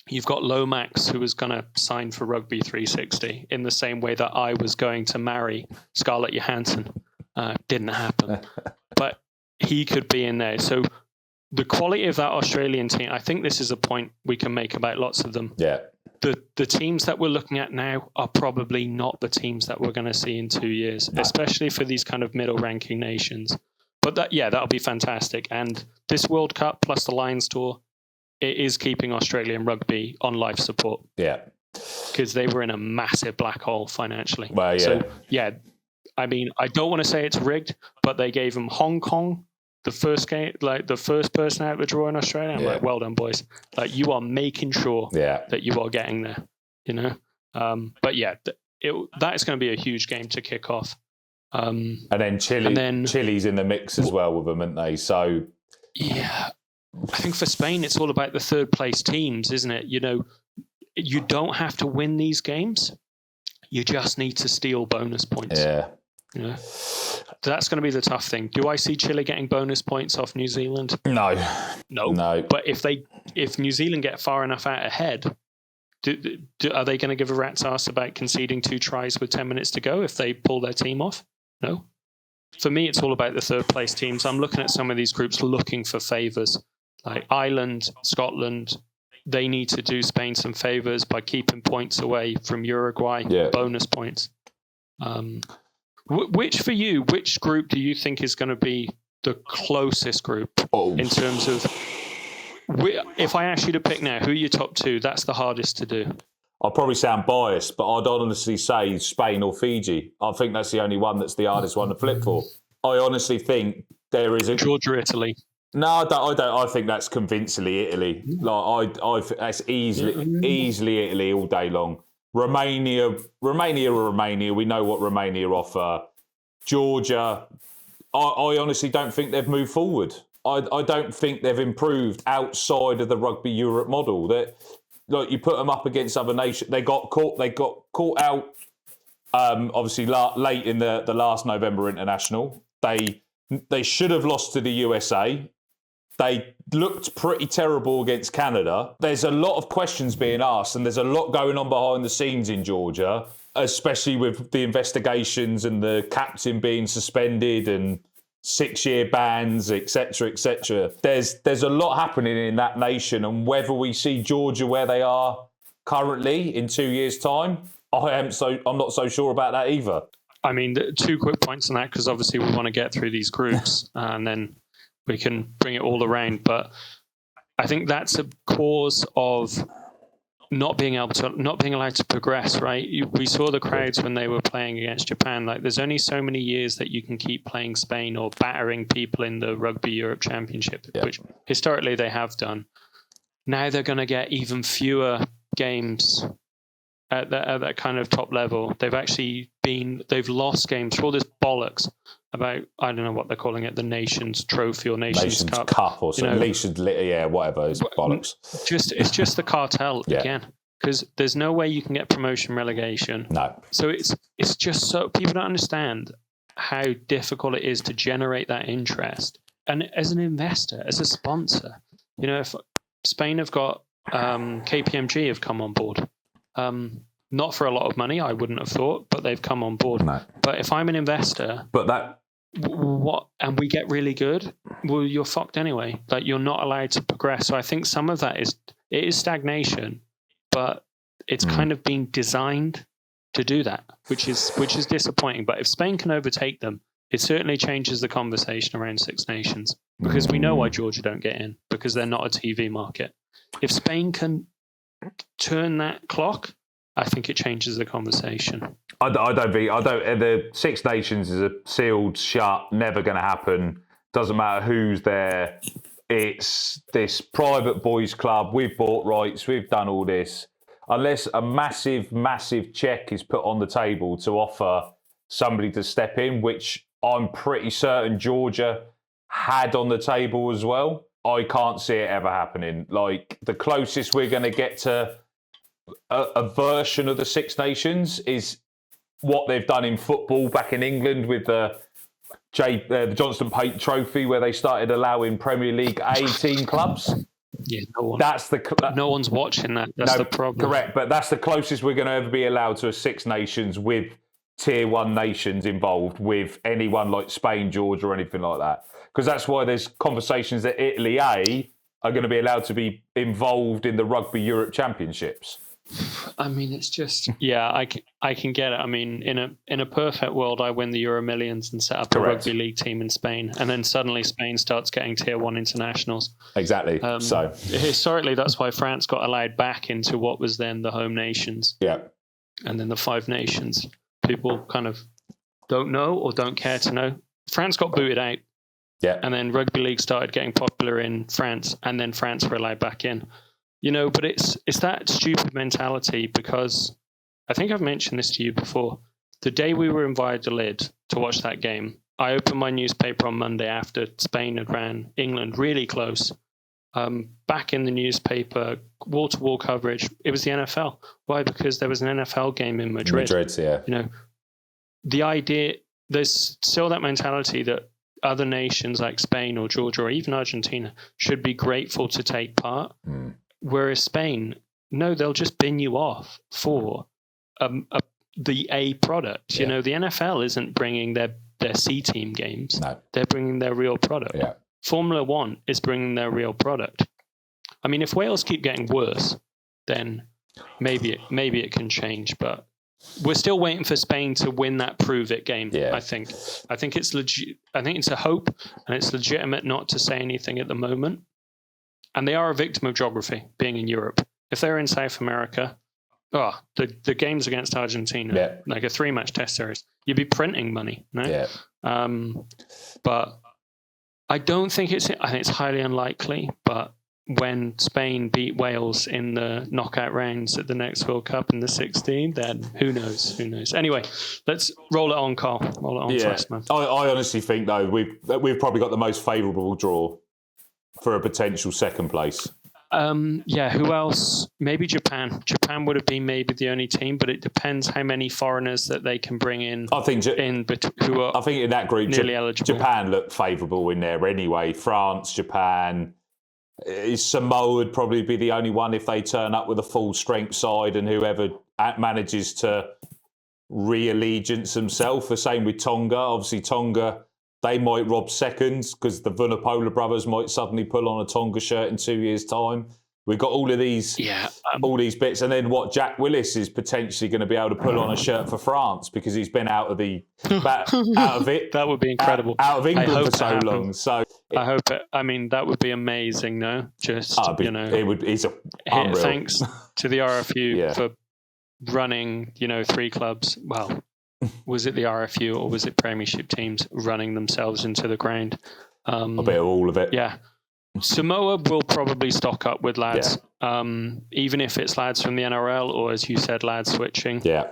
You've got Lomax, who was going to sign for Rugby 360 in the same way that I was going to marry Scarlett Johansson. Didn't happen. But he could be in there. So the quality of that Australian team, I think this is a point we can make about lots of them. Yeah. The teams that we're looking at now are probably not the teams that we're going to see in 2 years, especially for these kind of middle-ranking nations. But that'll be fantastic. And this World Cup plus the Lions Tour, it is keeping Australian rugby on life support. Yeah. Because they were in a massive black hole financially. Well, yeah. So, I don't want to say it's rigged, but they gave them Hong Kong, the first game, like the first person out of the draw in Australia. I'm like, well done, boys. Like, you are making sure that you are getting there, But that's going to be a huge game to kick off. And then Chile's in the mix as well with them, aren't they? So yeah, I think for Spain, it's all about the third place teams, isn't it? You don't have to win these games. You just need to steal bonus points. Yeah. That's going to be the tough thing. Do I see Chile getting bonus points off New Zealand? No. But if New Zealand get far enough out ahead, are they going to give a rat's ass about conceding 2 tries with 10 minutes to go if they pull their team off? No. For me, it's all about the third place teams. I'm looking at some of these groups looking for favours. Like Ireland, Scotland, they need to do Spain some favours by keeping points away from Uruguay, bonus points. Which group do you think is going to be the closest group in terms of? If I ask you to pick now, who are your top two? That's the hardest to do. I'll probably sound biased, but I'd honestly say Spain or Fiji. I think that's the only one that's the hardest one to flip for. I honestly think there is a Georgia, Italy. No, I don't. I think that's convincingly Italy. Like I that's easily Italy all day long. Romania. We know what Romania offer. Georgia. I honestly don't think they've moved forward. I don't think they've improved outside of the Rugby Europe model. That, like, you put them up against other nations. They got caught out. Obviously, late in the last November international, they should have lost to the USA. They looked pretty terrible against Canada. There's a lot of questions being asked, and there's a lot going on behind the scenes in Georgia, especially with the investigations and the captain being suspended and 6-year bans, etc., etc. There's a lot happening in that nation, and whether we see Georgia where they are currently in 2 years' time, I'm not so sure about that either. I mean, 2 quick points on that, because obviously we want to get through these groups and then we can bring it all around. But I think that's a cause of not being allowed to progress, right? We saw the crowds when they were playing against Japan. Like, there's only so many years that you can keep playing Spain or battering people in the Rugby Europe Championship, which historically they have done. Now they're going to get even fewer games at that kind of top level. They've lost games for all this bollocks about, I don't know what they're calling it, the Nations Trophy or Nations Cup or something. Nations, whatever, it's bollocks. It's just the cartel again, because there's no way you can get promotion relegation. No. So it's just so people don't understand how difficult it is to generate that interest. And as an investor, as a sponsor, if Spain have got KPMG have come on board. Not for a lot of money, I wouldn't have thought, but they've come on board. No. But if I'm an investor, and we get really good, well, you're fucked anyway. Like, you're not allowed to progress. So I think some of that is stagnation, but it's kind of being designed to do that, which is disappointing. But if Spain can overtake them, it certainly changes the conversation around Six Nations, because we know why Georgia don't get in, because they're not a TV market. If Spain can turn that clock, I think it changes the conversation. I don't. The Six Nations is a sealed shut, never going to happen. Doesn't matter who's there. It's this private boys club. We've bought rights. We've done all this. Unless a massive, massive check is put on the table to offer somebody to step in, which I'm pretty certain Georgia had on the table as well, I can't see it ever happening. Like, the closest we're going to get to a version of the Six Nations is what they've done in football back in England with the Johnston Pate Trophy, where they started allowing Premier League A team clubs. Yeah, no one's watching that. That's the problem. Correct, but that's the closest we're going to ever be allowed to a Six Nations with Tier 1 nations involved, with anyone like Spain, Georgia, or anything like that. Because that's why there's conversations that Italy A are going to be allowed to be involved in the Rugby Europe Championships. I mean, it's just, I can get it. I mean, in a perfect world, I win the Euro Millions and set up a rugby league team in Spain, and then suddenly Spain starts getting Tier 1 internationals. Exactly. So historically, that's why France got allowed back into what was then the home nations. Yeah. And then the Five Nations. People kind of don't know or don't care to know. France got booted out. Yeah. And then rugby league started getting popular in France, and then France were allowed back in. But it's that stupid mentality, because I think I've mentioned this to you before. The day we were invited to Lid to watch that game, I opened my newspaper on Monday after Spain had ran England really close. Back in the newspaper, wall-to-wall coverage, it was the NFL. Why? Because there was an NFL game in Madrid. Yeah. The idea, there's still that mentality that other nations like Spain or Georgia or even Argentina should be grateful to take part. Whereas Spain, no, they'll just bin you off for the A product. Yeah. The NFL isn't bringing their C team games. No. They're bringing their real product. Yeah. Formula One is bringing their real product. I mean, if Wales keep getting worse, then maybe it can change. But we're still waiting for Spain to win that prove it game. Yeah. I think it's legit. I think it's a hope, and it's legitimate not to say anything at the moment. And they are a victim of geography, being in Europe. If they're in South America, the games against Argentina, like a 3-match test series, you'd be printing money, no? Yeah. But I don't think I think it's highly unlikely, but when Spain beat Wales in the knockout rounds at the next World Cup in the 16, then who knows? Anyway, let's roll it on, Carl. Roll it on for us, man. I honestly think, though, we've probably got the most favourable draw for a potential second place. Who else? Maybe Japan. Japan would have been maybe the only team, but it depends how many foreigners that they can bring in. I think in that group, nearly eligible. Japan looked favourable in there anyway. France, Japan. Samoa would probably be the only one if they turn up with a full strength side, and whoever manages to re-allegiance themselves. The same with Tonga. Obviously, Tonga, they might rob seconds because the Vunipola brothers might suddenly pull on a Tonga shirt in 2 years' time. We've got all of these, all these bits, and then what? Jack Willis is potentially going to be able to pull on a shirt for France because he's been out of it. That would be incredible. Out of England for so long. So I hope it. I mean, that would be amazing. No, just it would. It's unreal. Thanks to the RFU for running. 3 clubs. Well, was it the RFU or was it Premiership teams running themselves into the ground? A bit of all of it. Yeah. Samoa will probably stock up with lads, even if it's lads from the NRL or, as you said, lads switching. Yeah.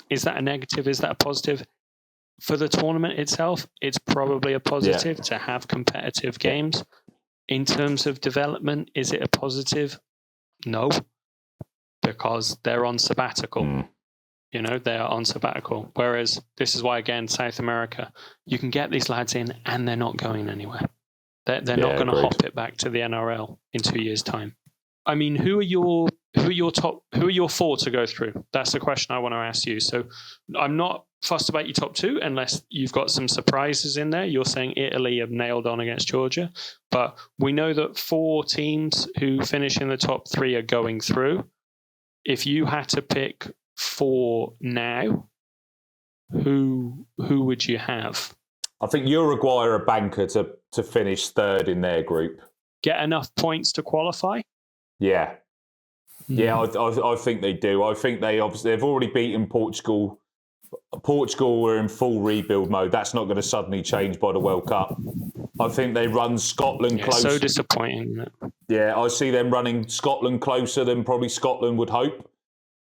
Is that a negative? Is that a positive? For the tournament itself, it's probably a positive to have competitive games. In terms of development, is it a positive? No, because they're on sabbatical. They are on sabbatical. Whereas this is why, again, South America, you can get these lads in and they're not going anywhere. They're not going to hop it back to the NRL in 2 years' time. I mean, who are your 4 to go through? That's the question I want to ask you. So I'm not fussed about your top 2 unless you've got some surprises in there. You're saying Italy have nailed on against Georgia, but we know that 4 teams who finish in the top 3 are going through. If you had to pick 4 now, who would you have? I think Uruguay are a banker to finish 3rd in their group. Get enough points to qualify? Yeah. Yeah, I think they do. I think they've already beaten Portugal. Portugal were in full rebuild mode. That's not going to suddenly change by the World Cup. I think they run Scotland closer. So disappointing, isn't it? Yeah, I see them running Scotland closer than probably Scotland would hope.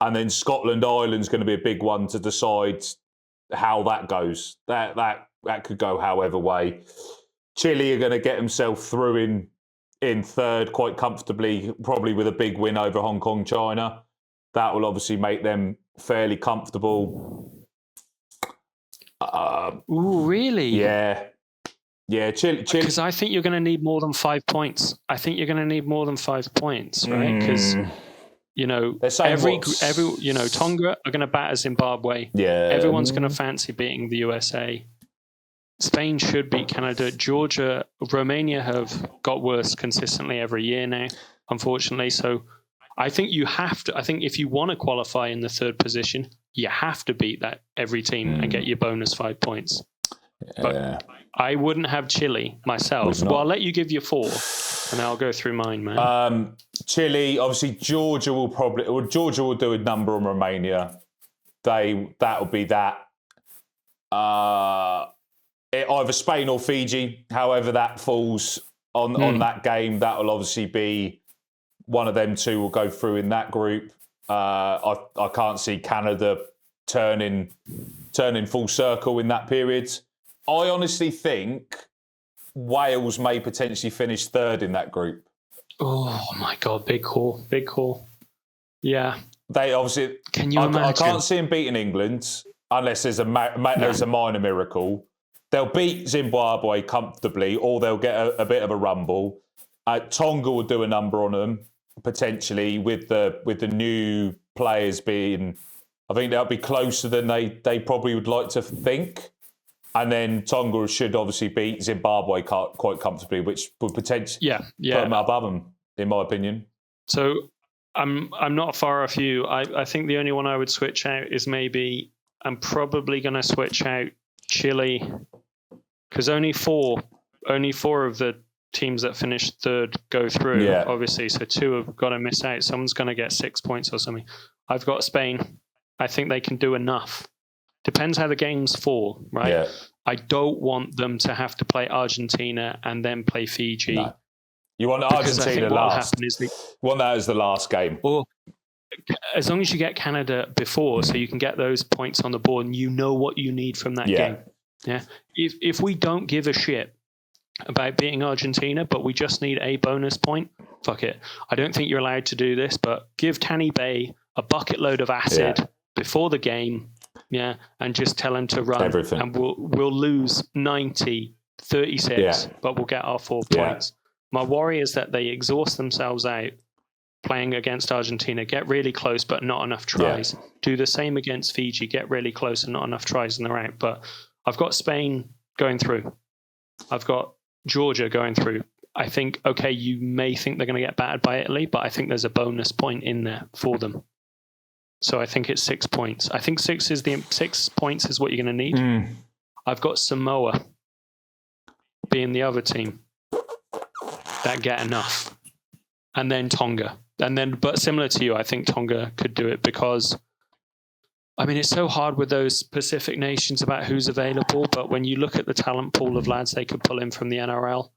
And then Scotland-Ireland's going to be a big one to decide how that goes. That could go however way. Chile are going to get themselves through in 3rd quite comfortably, probably with a big win over Hong Kong, China. That will obviously make them fairly comfortable. Ooh, really? Yeah. Yeah, Chile. Because I think you're going to need more than 5 points. I think you're going to need more than 5 points, right? Because every Tonga are going to batter Zimbabwe. Yeah. Everyone's going to fancy beating the USA. Spain should beat Canada. Georgia, Romania have got worse consistently every year now, unfortunately. So I think you have to. I think if you want to qualify in the 3rd position, you have to beat that every team and get your bonus 5 points. But I wouldn't have Chile myself. Well, I'll let you give your 4, and I'll go through mine, man. Chile, obviously, Georgia will do a number on Romania. That'll be that. Either Spain or Fiji, however that falls on that game, that will obviously be one of them 2 will go through in that group. I can't see Canada turning full circle in that period. I honestly think Wales may potentially finish 3rd in that group. Oh my God, big call. Yeah. They obviously. Can you imagine? I can't see them beating England unless there's a minor miracle. They'll beat Zimbabwe comfortably, or they'll get a bit of a rumble. Tonga will do a number on them potentially with the new players being. I think they'll be closer than they probably would like to think. And then Tonga should obviously beat Zimbabwe quite comfortably, which would potentially put them above them, in my opinion. So I'm not far off you. I think the only one I would switch out is maybe I'm probably going to switch out Chile, because only four of the teams that finished third go through, obviously. So 2 have got to miss out. Someone's going to get 6 points or something. I've got Spain. I think they can do enough. Depends how the games fall, right? Yeah. I don't want them to have to play Argentina and then play Fiji. No. You want Argentina last. You want that as the last game. Or as long as you get Canada before, so you can get those points on the board and you know what you need from that game. Yeah. If we don't give a shit about beating Argentina, but we just need a bonus point, fuck it. I don't think you're allowed to do this, but give Tanny Bay a bucket load of acid before the game, and just tell him to run. Everything. And we'll lose 90-36, but we'll get our 4 points. My worry is that they exhaust themselves out playing against Argentina, get really close but not enough tries. Do the same against Fiji, get really close and not enough tries and they're out. But I've got Spain going through. I've got Georgia going through. I think, okay, you may think they're going to get battered by Italy, but I think there's a bonus point in there for them. So I think it's 6 points. I think 6 points is what you're going to need. I've got Samoa being the other team that get enough. And then Tonga. But similar to you, I think Tonga could do it because, I mean, it's so hard with those Pacific nations about who's available. But when you look at the talent pool of lads they could pull in from the NRL,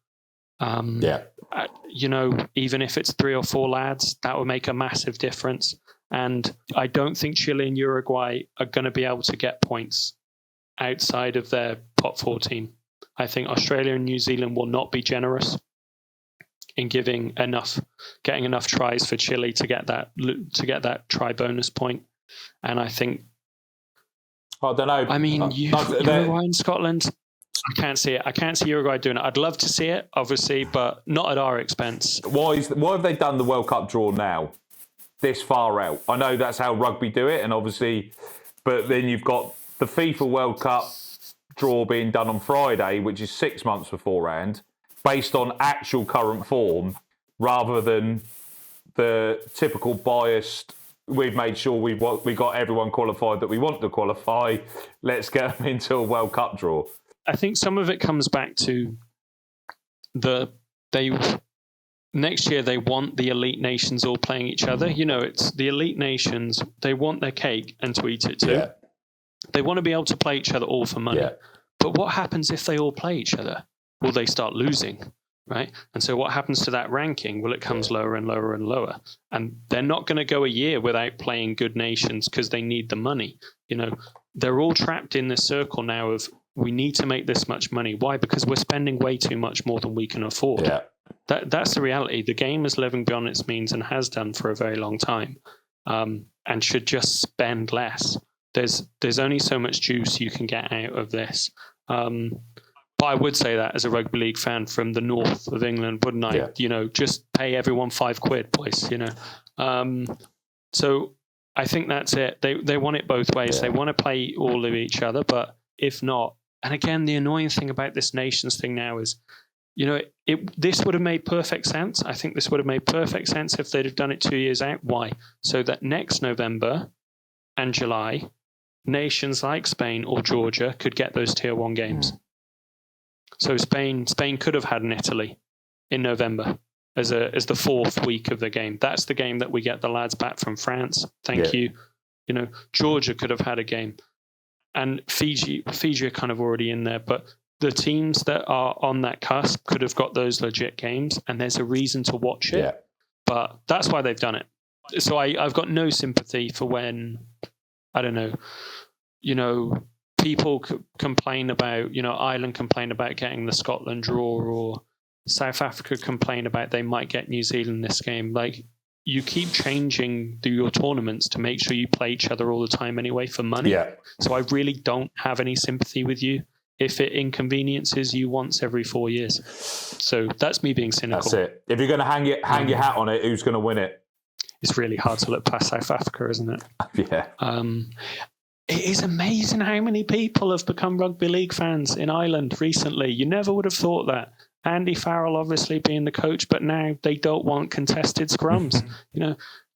even if it's 3 or 4 lads, that would make a massive difference. And I don't think Chile and Uruguay are going to be able to get points outside of their pot 4 team. I think Australia and New Zealand will not be generous in getting enough tries for Chile to get that try bonus point. And I think, I don't know. I mean, Uruguay and Scotland, I can't see it. I can't see Uruguay doing it. I'd love to see it, obviously, but not at our expense. Why have they done the World Cup draw now, this far out? I know that's how rugby do it, and obviously, but then you've got the FIFA World Cup draw being done on Friday, which is 6 months beforehand, based on actual current form, rather than the typical biased, we've made sure we got everyone qualified that we want to qualify, let's get them into a World Cup draw. I think some of it comes back to next year they want the elite nations all playing each other. It's the elite nations, they want their cake and to eat it too. Yeah. They want to be able to play each other all for money. Yeah. But what happens if they all play each other? Will they start losing, right? And so what happens to that ranking? Well, it comes lower and lower and lower. And they're not going to go a year without playing good nations because they need the money. They're all trapped in this circle now of, we need to make this much money. Why? Because we're spending way too much more than we can afford. Yeah. That's the reality. The game is living beyond its means and has done for a very long time, and should just spend less. There's only so much juice you can get out of this. But I would say that as a rugby league fan from the north of England, wouldn't I? Yeah. Just pay everyone £5, boys. So I think that's it. They want it both ways. Yeah. They want to play all of each other, but if not, and again, the annoying thing about this nations thing now is, this would have made perfect sense. I think this would have made perfect sense if they'd have done it 2 years out. Why? So that next November and July, nations like Spain or Georgia could get those tier 1 games. So Spain could have had an Italy in November as the 4th week of the game. That's the game that we get the lads back from France. Thank you. Georgia could have had a game. And Fiji are kind of already in there, but the teams that are on that cusp could have got those legit games, and there's a reason to watch it. Yeah. But that's why they've done it. So I've got no sympathy for when, I don't know, people complain about, Ireland complain about getting the Scotland draw, or South Africa complain about they might get New Zealand this game. Like, you keep changing your tournaments to make sure you play each other all the time anyway for money. Yeah. So I really don't have any sympathy with you if it inconveniences you once every 4 years. So that's me being cynical. That's it. If you're going to hang your hat on it, who's going to win it? It's really hard to look past South Africa, isn't it? Yeah. It is amazing how many people have become rugby league fans in Ireland recently. You never would have thought that. Andy Farrell obviously being the coach, but now they don't want contested scrums.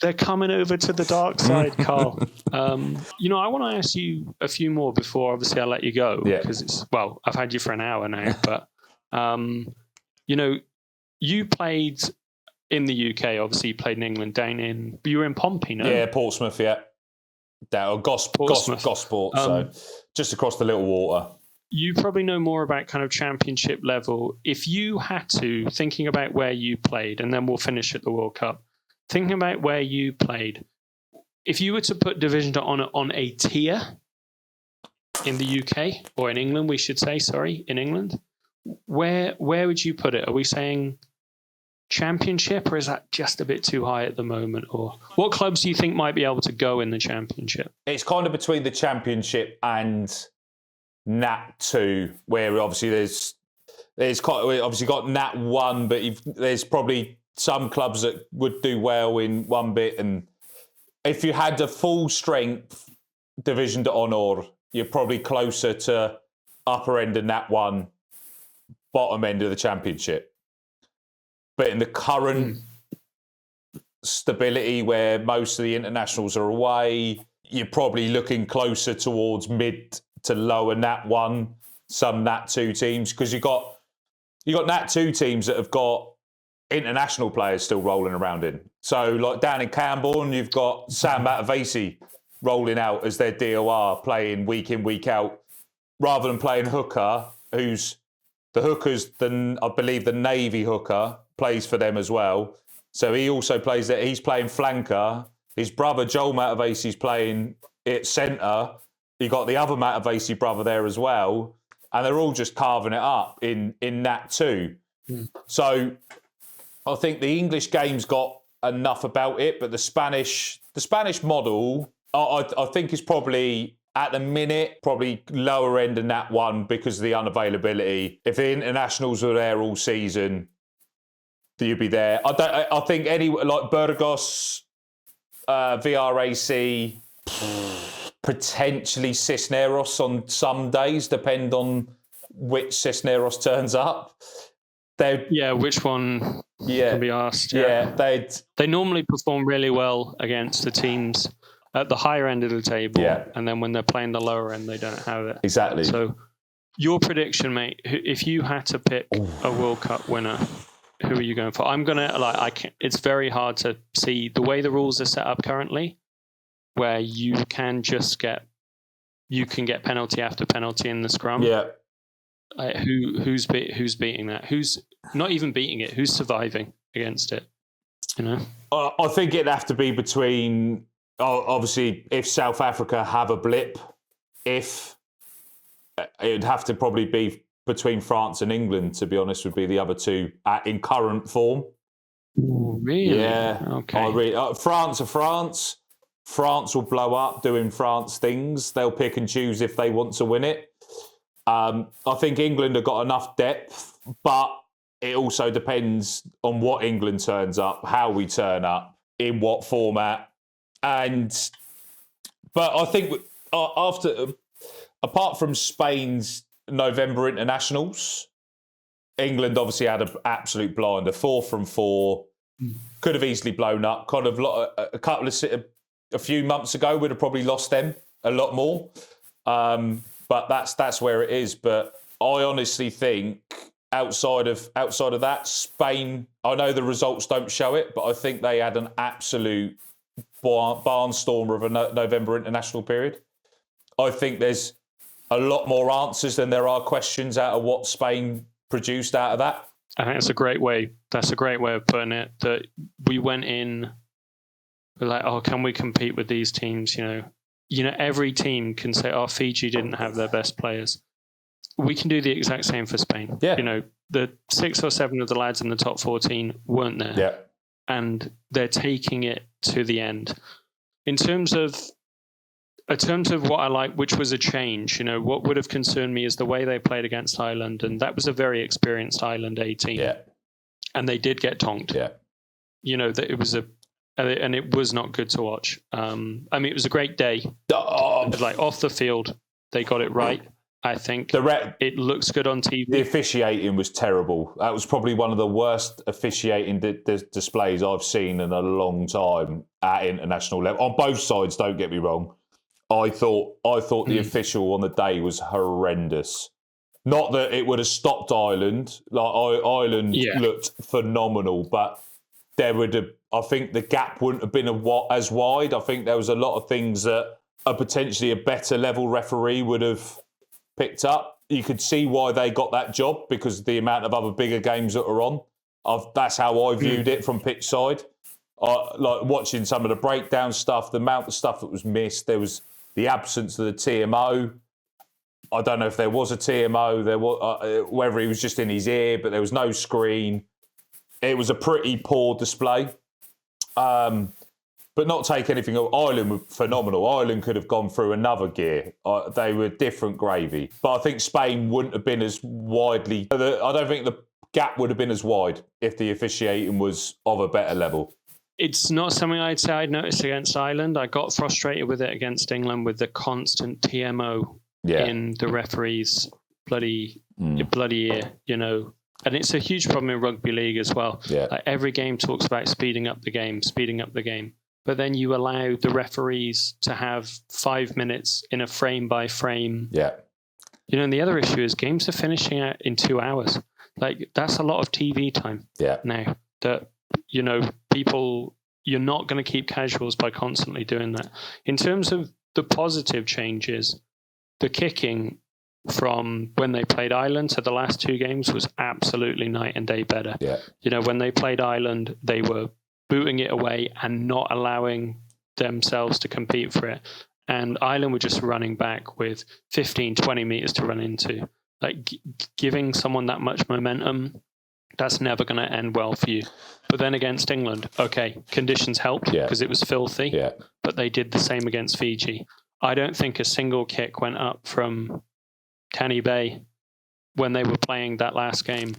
They're coming over to the dark side, Carl. I want to ask you a few more before obviously I let you go, because I've had you for an hour now, but you played in the UK, obviously you played in England you were in Pompey, no? Yeah, Portsmouth, yeah. Down Gosport, so just across the little water. You probably know more about kind of championship level. If you had to, thinking about where you played, and then we'll finish at the World Cup, thinking about where you played, if you were to put Division de Honor on a tier in the UK, or in England, we should say, in England, where would you put it? Are we saying championship, or is that just a bit too high at the moment? Or what clubs do you think might be able to go in the championship? It's kind of between the championship and Nat 2, where obviously there's obviously got Nat 1, but there's probably some clubs that would do well in one bit, and if you had a full strength Division de Honor, you're probably closer to upper end of Nat 1, bottom end of the championship. But in the current stability where most of the internationals are away, you're probably looking closer towards mid to lower Nat 1, some Nat 2 teams, because you got Nat 2 teams that have got international players still rolling around in. So like down in Camborne, you've got Sam Matavesi rolling out as their DOR, playing week in, week out, rather than playing hooker, I believe the Navy hooker plays for them as well. So he also plays that. He's playing flanker. His brother Joel Matavesi's playing at centre. You got the other Matavesi brother there as well, and they're all just carving it up in Nat 2. So I think the English game's got enough about it, but the Spanish model, I think is probably at the minute probably lower end of Nat 1 because of the unavailability. If the internationals were there all season, you'd be there. I think any like Burgos, VRAC. Potentially Cisneros on some days, depend on which Cisneros turns up. Which one can be asked. They normally perform really well against the teams at the higher end of the table, and then when they're playing the lower end, they don't have it. Exactly. So, your prediction, mate, if you had to pick a World Cup winner, who are you going for? I'm gonna it's very hard to see the way the rules are set up currently, where you can get penalty after penalty in the scrum. Yeah. Who's beating that? Who's not even beating it? Who's surviving against it? I think it'd have to be between, obviously, if South Africa have a blip, it'd have to probably be between France and England, to be honest, would be the other two in current form. Ooh, really? Yeah. Okay. France are France. France will blow up doing France things. They'll pick and choose if they want to win it. I think England have got enough depth, but it also depends on what England turns up, how we turn up, in what format. But I think apart from Spain's November internationals, England obviously had an absolute blinder, 4 from 4. Could have easily blown up. Kind of a few months ago, we'd have probably lost them a lot more. But that's where it is. But I honestly think outside of that, Spain, I know the results don't show it, but I think they had an absolute barnstormer of a November international period. I think there's a lot more answers than there are questions out of what Spain produced out of that. I think that's a great way of putting it, that we went in, we're like, oh, can we compete with these teams? Every team can say, oh, Fiji didn't have their best players. We can do the exact same for Spain. Yeah. The 6 or 7 of the lads in the top 14 weren't there. Yeah. And they're taking it to the end. In terms of what I like, which was a change, what would have concerned me is the way they played against Ireland. And that was a very experienced Ireland A team. Yeah. And they did get tonked. Yeah. That it was and it was not good to watch. It was a great day. Like off the field, they got it right. I think it looks good on TV. The officiating was terrible. That was probably one of the worst officiating displays I've seen in a long time at international level. On both sides, don't get me wrong. I thought the official on the day was horrendous. Not that it would have stopped Ireland. Ireland looked phenomenal, but I think the gap wouldn't have been as wide. I think there was a lot of things that potentially a better level referee would have picked up. You could see why they got that job because of the amount of other bigger games that are on. That's how I viewed it from pitch side. Like watching some of the breakdown stuff, the amount of stuff that was missed. There was the absence of the TMO. I don't know if there was a TMO. There was whether he was just in his ear, but there was no screen. It was a pretty poor display. But not take anything. Ireland were phenomenal. Ireland could have gone through another gear. They were different gravy. But I think Spain wouldn't have been as widely. I don't think the gap would have been as wide if the officiating was of a better level. It's not something I'd say I'd noticed against Ireland. I got frustrated with it against England with the constant TMO in the referees' bloody ear, you know. And it's a huge problem in rugby league as well. Yeah. Like every game talks about speeding up the game. But then you allow the referees to have 5 minutes in a frame by frame. Yeah. You know, and the other issue is games are finishing out in 2 hours. Like that's a lot of TV time now that, you know, you're not going to keep casuals by constantly doing that. In terms of the positive changes, the kicking from when they played Ireland to the last 2 games was absolutely night and day better. Yeah. You know, when they played Ireland, they were booting it away and not allowing themselves to compete for it. And Ireland were just running back with 15, 20 meters to run into. Like giving someone that much momentum, that's never going to end well for you. But then against England, okay, conditions helped because it was filthy, but they did the same against Fiji. I don't think a single kick went up from Canny Bay when they were playing that last game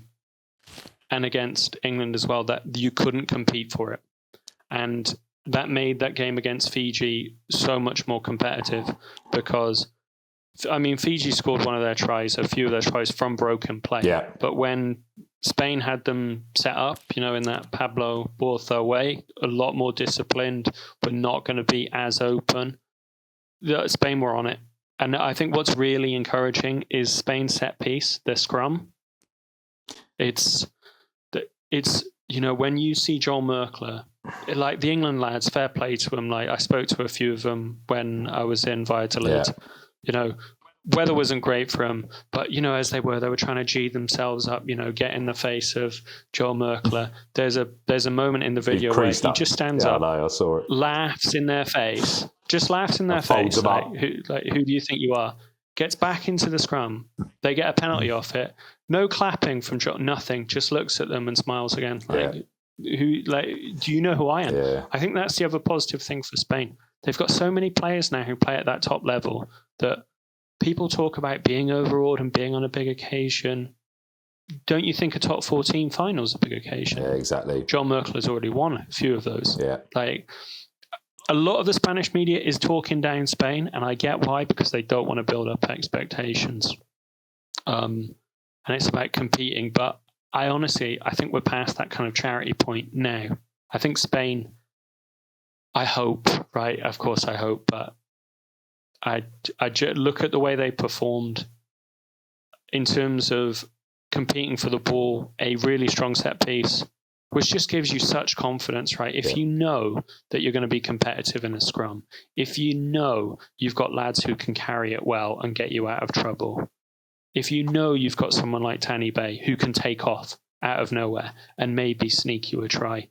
and against England as well, that you couldn't compete for it. And that made that game against Fiji so much more competitive because, I mean, Fiji scored one of their tries, a few of their tries from broken play. Yeah. But when Spain had them set up, you know, in that Pablo Bortha way, a lot more disciplined, but not going to be as open, Spain were on it. And I think what's really encouraging is Spain's set piece, their scrum. It's you know, when you see Joel Merkler, like the England lads, fair play to them. Like I spoke to a few of them when I was in Valladolid. You know, weather wasn't great for them, but you know, as they were trying to G themselves up. You know, get in the face of Joel Merkler. There's a moment in the video where he just stands up, I saw it, laughs in their face. Just laughs in their face. Who do you think you are? Gets back into the scrum. They get a penalty off it. No clapping from John. Nothing. Just looks at them and smiles again. Do you know who I am? Yeah. I think that's the other positive thing for Spain. They've got so many players now who play at that top level that people talk about being overawed and being on a big occasion. Don't you think a top 14 final is a big occasion? Yeah, exactly. John Merkler's already won a few of those. Yeah. Like, a lot of the Spanish media is talking down Spain, and I get why, because they don't want to build up expectations. And it's about competing. But I think we're past that kind of charity point now. I think Spain, I hope, right? Of course I hope, but I look at the way they performed in terms of competing for the ball, a really strong set piece, which just gives you such confidence, right? If you know that you're going to be competitive in a scrum, if you know you've got lads who can carry it well and get you out of trouble, if you know you've got someone like Tanny Bay who can take off out of nowhere and maybe sneak you a try,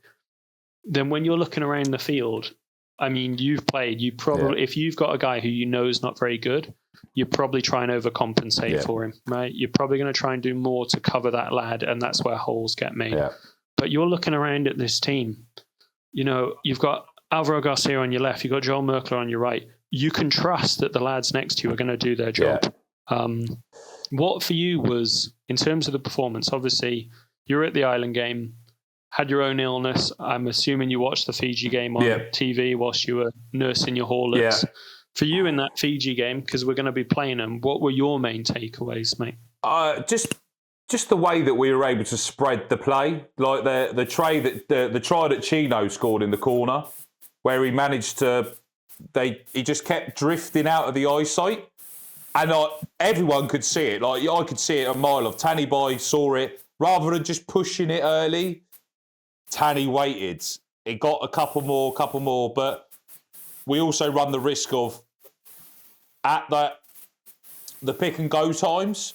then when you're looking around the field, I mean, you've played, you probably, if you've got a guy who you know is not very good, you probably try and overcompensate for him, right? You're probably going to try and do more to cover that lad, and that's where holes get made. Yeah. But you're looking around at this team, you know, you've got Alvaro Garcia on your left, you've got Joel Merkler on your right. You can trust that the lads next to you are going to do their job. What for you was, in terms of the performance, obviously, you were at the Ireland game, had your own illness. I'm assuming you watched the Fiji game on TV whilst you were nursing your Horlicks. For you in that Fiji game, because we're going to be playing them, what were your main takeaways, mate? Just the way that we were able to spread the play, like the try that Chino scored in the corner, where he managed to, he just kept drifting out of the eyesight, and everyone could see it. Like I could see it a mile off. Tanny Boy saw it. Rather than just pushing it early, Tanny waited. It got a couple more, but we also run the risk of at the pick and go times,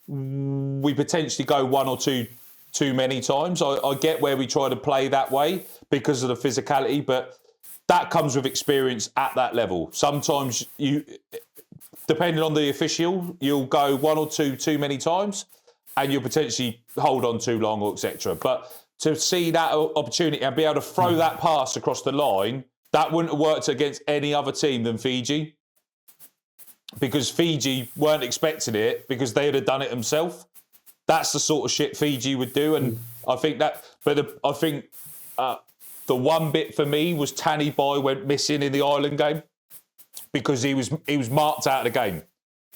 we potentially go one or two too many times. I get where we try to play that way because of the physicality, but that comes with experience at that level. Sometimes you, depending on the official, you'll go one or two too many times and you'll potentially hold on too long or etc. But to see that opportunity and be able to throw that pass across the line, that wouldn't have worked against any other team than Fiji, because Fiji weren't expecting it because they'd have done it themselves. That's the sort of shit Fiji would do, and I think that. But I think the one bit for me was Tanny Boy went missing in the Ireland game because he was marked out of the game.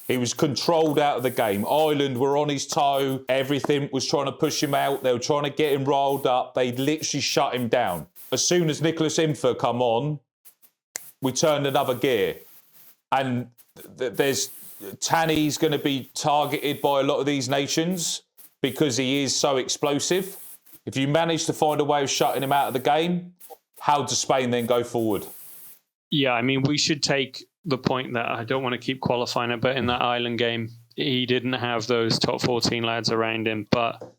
He was controlled out of the game. Ireland were on his toe. Everything was trying to push him out. They were trying to get him rolled up. They literally shut him down. As soon as Nicholas Infer come on, we turned another gear. And Tanny's going to be targeted by a lot of these nations because he is so explosive. If you manage to find a way of shutting him out of the game, how does Spain then go forward? Yeah, I mean, we should take the point that I don't want to keep qualifying it, but in that Ireland game, he didn't have those top 14 lads around him. But,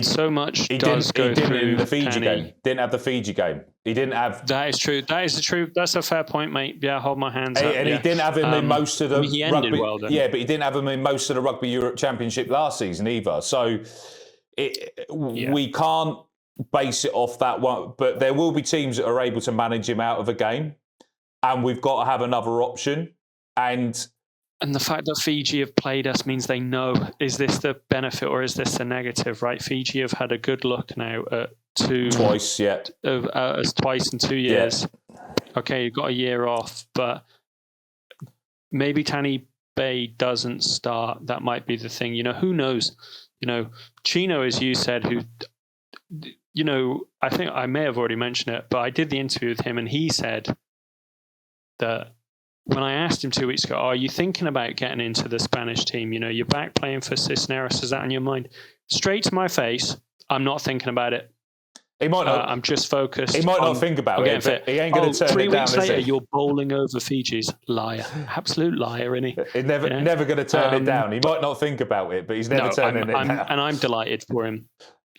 so much does go through the Fiji game. Didn't have the Fiji game. He didn't have. That is true. That's a fair point, mate. Yeah, hold my hands up. And he didn't have him in most of the. He ended rugby, well, then. Yeah, but he didn't have him in most of the Rugby Europe Championship last season either. So we can't base it off that one. But there will be teams that are able to manage him out of a game, and we've got to have another option. And the fact that Fiji have played us means they know, is this the benefit or is this the negative, right? Fiji have had a good look now at twice in 2 years. Yeah. Okay, you've got a year off, but maybe Tanny Bay doesn't start. That might be the thing. Who knows? Chino, as you said, who, I think I may have already mentioned it, but I did the interview with him and he said that when I asked him 2 weeks ago, are you thinking about getting into the Spanish team? You're back playing for Cisneros. Is that on your mind? Straight to my face, I'm not thinking about it. He might not. I'm just focused. He might not think about it. But he ain't going to turn it down. 3 weeks later, you're bowling over Fiji's. Liar. Absolute liar, isn't he? He's never going to turn it down. He might not think about it, but he's never turning it down. And I'm delighted for him.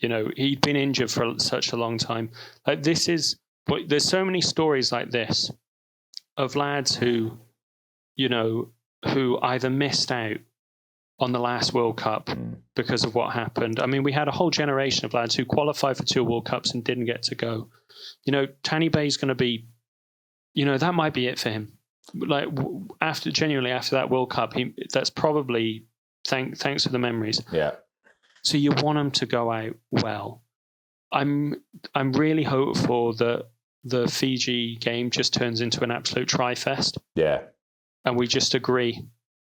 He'd been injured for such a long time. There's so many stories like this of lads who either missed out on the last World Cup because of what happened. I mean, we had a whole generation of lads who qualified for 2 World Cups and didn't get to go. Tanny Bay's going to be, that might be it for him. Like after that World Cup, that's probably thanks for the memories. Yeah. So you want him to go out well. I'm really hopeful that the Fiji game just turns into an absolute tri-fest. Yeah. And we just agree.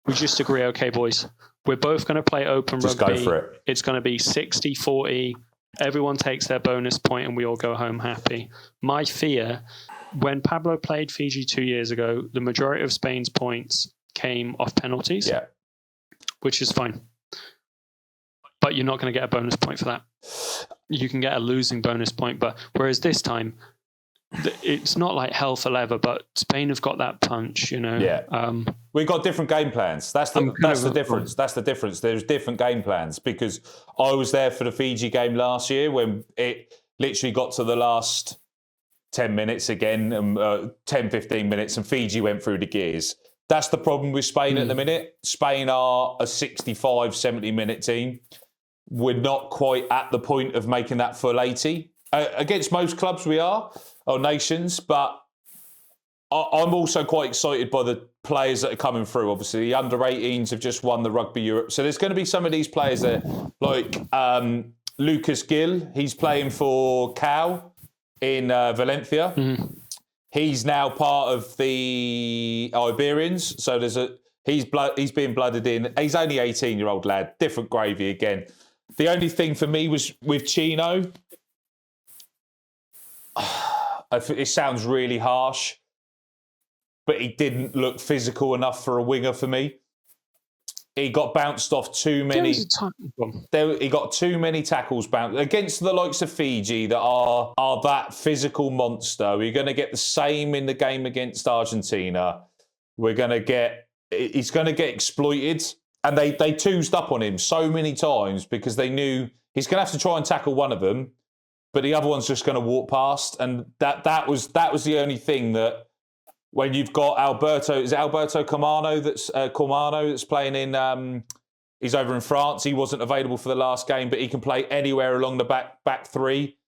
Okay, boys, we're both going to play open just rugby. Go for it. It's going to be 60-40. Everyone takes their bonus point and we all go home happy. My fear, when Pablo played Fiji 2 years ago, the majority of Spain's points came off penalties. Yeah. Which is fine. But you're not going to get a bonus point for that. You can get a losing bonus point, but whereas this time, it's not like hell for leather, but Spain have got that punch, Yeah. We've got different game plans. That's the difference. That's the difference. There's different game plans because I was there for the Fiji game last year when it literally got to the last 10 minutes again, 10, 15 minutes, and Fiji went through the gears. That's the problem with Spain at the minute. Spain are a 65, 70-minute team. We're not quite at the point of making that full 80. Against most clubs we are, or nations, but I'm also quite excited by the players that are coming through. Obviously, the under-18s have just won the Rugby Europe. So there's going to be some of these players there, like Lucas Gill. He's playing for Cal in Valencia. He's now part of the Iberians. So he's being blooded in. He's only 18-year-old lad. Different gravy again. The only thing for me was with Chino. It sounds really harsh, but he didn't look physical enough for a winger for me. He got bounced off too many. He got too many tackles bounced against the likes of Fiji that are that physical monster. We're going to get the same in the game against Argentina. He's going to get exploited, and they toozed up on him so many times because they knew he's going to have to try and tackle one of them, but the other one's just going to walk past, and that was the only thing that. When you've got Alberto Comano that's playing in, he's over in France. He wasn't available for the last game, but he can play anywhere along the back three.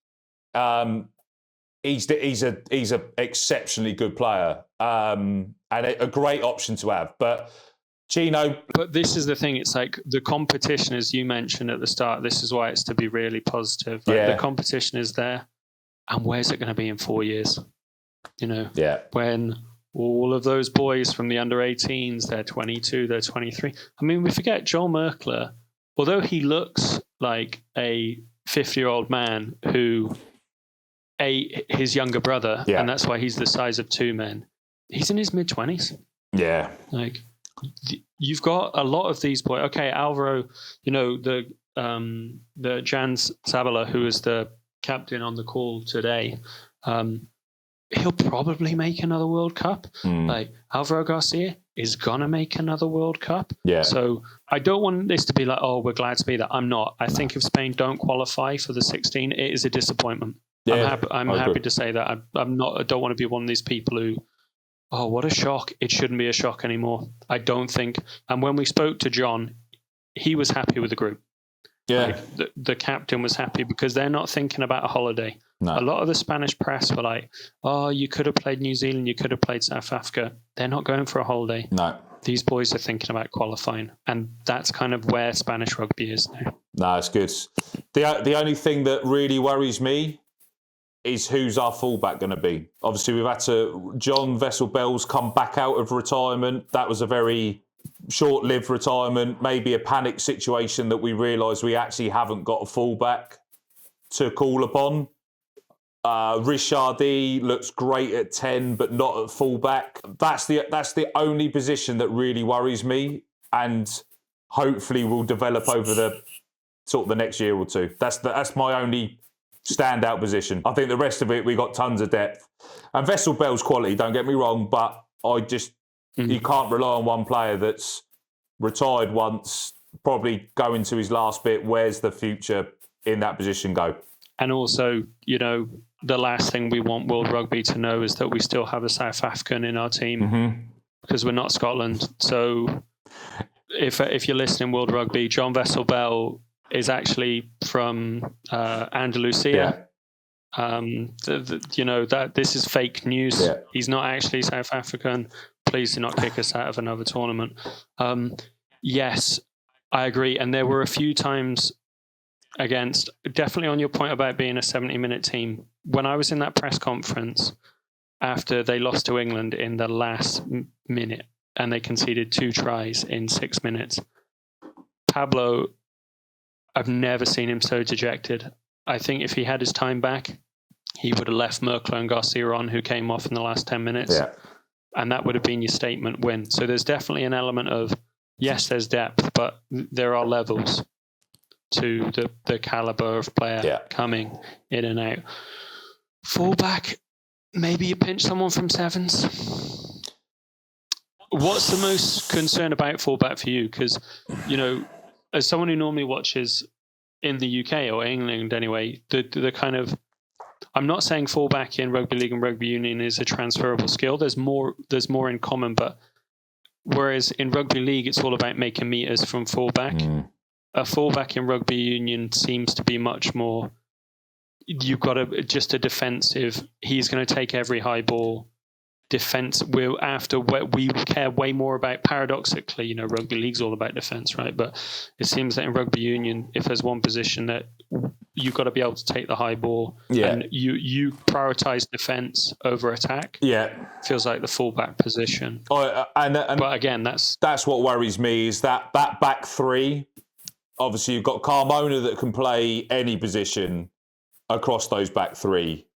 He's a exceptionally good player and a great option to have. But Chino. But this is the thing. It's like the competition, as you mentioned at the start. This is why it's to be really positive. Like the competition is there, and where's it going to be in 4 years? When all of those boys from the under-18s, they're 22, they're 23. I mean, we forget Joel Merkler, although he looks like a 50-year-old man who ate his younger brother, and that's why he's the size of two men. He's in his mid-20s. Yeah. Like, you've got a lot of these boys. Okay, Alvaro, the Jan Sabala, who is the captain on the call today, he'll probably make another World Cup. Like Alvaro Garcia is gonna make another World Cup. Yeah. So I don't want this to be like, oh, we're glad to be there. I'm not. I think if Spain don't qualify for the 16, it is a disappointment. Yeah, I'm happy to say that. I'm not. I don't want to be one of these people who, oh, what a shock. It shouldn't be a shock anymore. I don't think. And when we spoke to John, he was happy with the group. Yeah. Like the captain was happy because they're not thinking about a holiday. No. A lot of the Spanish press were like, oh, you could have played New Zealand, you could have played South Africa. They're not going for a holiday. No. These boys are thinking about qualifying. And that's kind of where Spanish rugby is now. No, it's good. The only thing that really worries me is who's our fullback going to be. Obviously, we've had John Vessel-Bells come back out of retirement. That was a very short-lived retirement, maybe a panic situation that we realise we actually haven't got a fullback to call upon. Richardi looks great at 10, but not at fullback. That's the only position that really worries me, and hopefully will develop over the next year or two. That's my only standout position. I think the rest of it, we got tons of depth. And Vessel-Bells quality, don't get me wrong, but you can't rely on one player that's retired once, probably going to his last bit. Where's the future in that position go? And also, the last thing we want World Rugby to know is that we still have a South African in our team because we're not Scotland. So if you're listening, World Rugby, John Vessel-Bell is actually from Andalusia. That this is fake news. Yeah. He's not actually South African. Please do not kick us out of another tournament. Yes, I agree. And there were a few times definitely on your point about being a 70-minute team. When I was in that press conference after they lost to England in the last minute and they conceded 2 tries in 6 minutes, Pablo, I've never seen him so dejected. I think if he had his time back, he would have left Merkler and Garcia on, who came off in the last 10 minutes. Yeah. And that would have been your statement win. So there's definitely an element of, yes, there's depth, but there are levels to the caliber of player coming in and out. Fullback, maybe you pinch someone from sevens. What's the most concern about fullback for you? Because, as someone who normally watches in the UK or England anyway, the kind of, I'm not saying fullback in rugby league and rugby union is a transferable skill. There's more in common, but whereas in rugby league it's all about making meters from fullback. A fullback in rugby union seems to be much more, you've got just a defensive, he's going to take every high ball. Defense, we care way more about, paradoxically, rugby league's all about defense, right? But it seems that in rugby union, if there's one position that you've got to be able to take the high ball, Yeah. and you prioritize defense over attack. Yeah. Feels like the fullback position. But again, that's what worries me is that back three. Obviously, you've got Carmona that can play any position across those back three.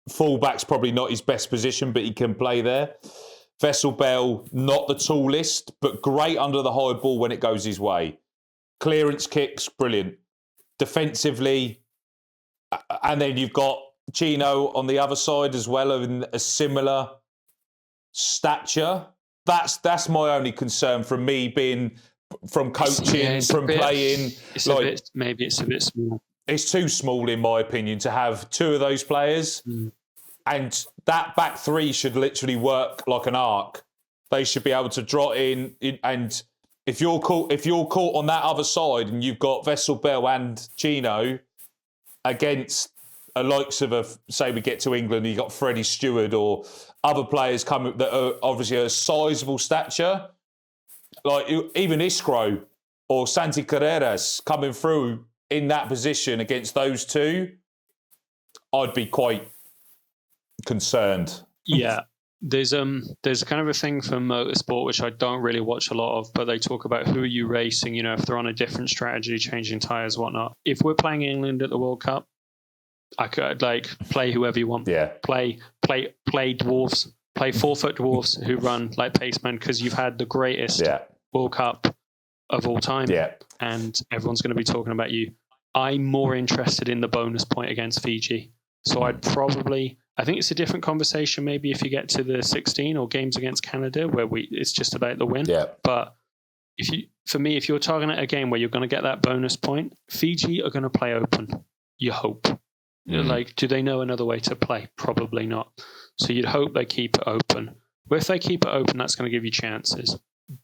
Fullback's probably not his best position, but he can play there. Vessel Bell, not the tallest, but great under the high ball when it goes his way. Clearance kicks, brilliant. Defensively, and then you've got Chino on the other side as well, in a similar stature. That's my only concern from me being from coaching, playing. Maybe it's a bit small. It's too small, in my opinion, to have two of those players. And that back three should literally work like an arc. They should be able to draw in, and if you're caught on that other side and you've got Vessel Bell and Chino against a likes of say we get to England, you've got Freddie Stewart or other players coming that are obviously a sizable stature, like even Iskro or Santi Carreras coming through in that position against those two, I'd be quite concerned. Yeah. There's kind of a thing for motorsport which I don't really watch a lot of, but they talk about who are you racing, if they're on a different strategy, changing tyres, whatnot. If we're playing England at the World Cup, I could play whoever you want. Yeah. Play dwarves, play 4-foot dwarves who run like pacemen, because you've had the greatest World Cup of all time. Yeah. And everyone's going to be talking about you. I'm more interested in the bonus point against Fiji. So I think it's a different conversation maybe if you get to the 16 or games against Canada where it's just about the win. Yeah. But if you're targeting a game where you're going to get that bonus point, Fiji are going to play open. You hope. Do they know another way to play? Probably not. So you'd hope they keep it open. But if they keep it open, that's going to give you chances.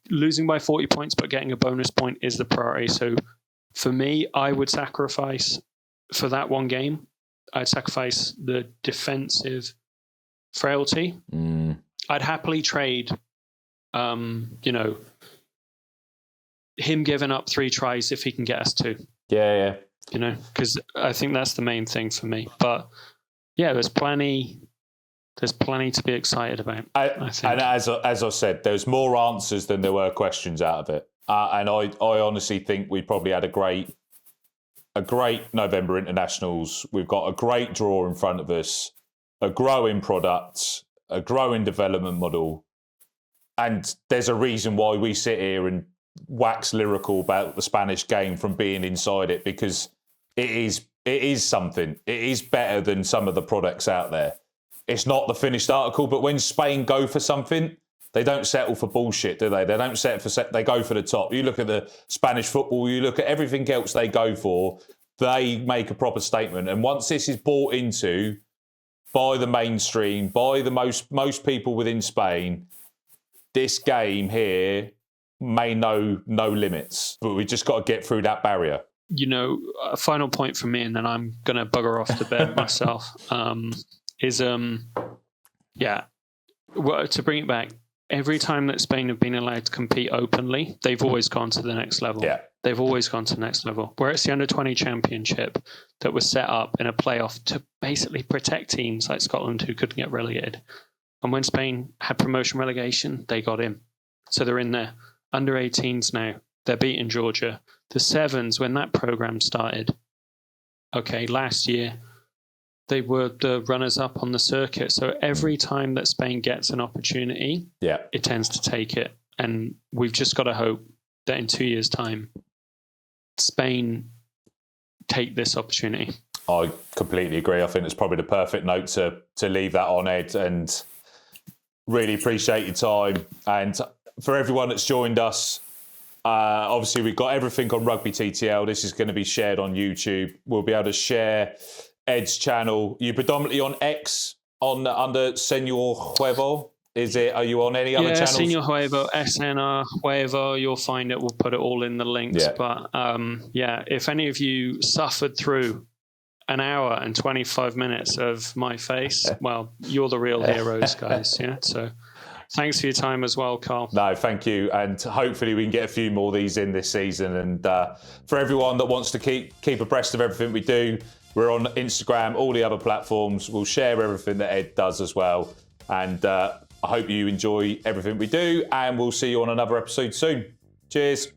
Losing by 40 points but getting a bonus point is the priority. So for me, I would sacrifice for that one game. I'd sacrifice the defensive frailty. I'd happily trade, him giving up 3 tries if he can get us 2. Yeah. Because I think that's the main thing for me. But yeah, there's plenty to be excited about. I think. And as I said, there's more answers than there were questions out of it. And I honestly think we probably had a great November internationals. We've got a great draw in front of us, a growing product, a growing development model. And there's a reason why we sit here and wax lyrical about the Spanish game from being inside it, because it is something. It is better than some of the products out there. It's not the finished article, but when Spain go for something, they don't settle for bullshit, do they? They don't settle for they go for the top. You look at the Spanish football, you look at everything else they go for, they make a proper statement. And once this is bought into by the mainstream, by the most people within Spain, this game here may know no limits. But we just got to get through that barrier. A final point from me, and then I'm going to bugger off to bed myself, to bring it back, every time that Spain have been allowed to compete openly, they've always gone to the next level. Yeah. They've always gone to the next level. Where it's the under-20 championship that was set up in a playoff to basically protect teams like Scotland who couldn't get relegated. And when Spain had promotion relegation, they got in. So they're in there. Under 18s now, they're beating Georgia. The Sevens, when that program started, last year, they were the runners-up on the circuit. So every time that Spain gets an opportunity, it tends to take it. And we've just got to hope that in 2 years' time, Spain take this opportunity. I completely agree. I think it's probably the perfect note to leave that on, Ed, and really appreciate your time. And for everyone that's joined us, obviously we've got everything on Rugby TTL. This is going to be shared on YouTube. We'll be able to share Ed's channel. You're predominantly on X under Señior Huevo. Are you on any other channels? Señior Huevo, SNR Huevo. You'll find it. We'll put it all in the links. But if any of you suffered through an hour and 25 minutes of my face, well, you're the real heroes, guys. Yeah. So Thanks for your time as well, Carl. No, thank you. And hopefully we can get a few more of these in this season. And for everyone that wants to keep abreast of everything we do, we're on Instagram, all the other platforms. We'll share everything that Ed does as well. And I hope you enjoy everything we do. And we'll see you on another episode soon. Cheers.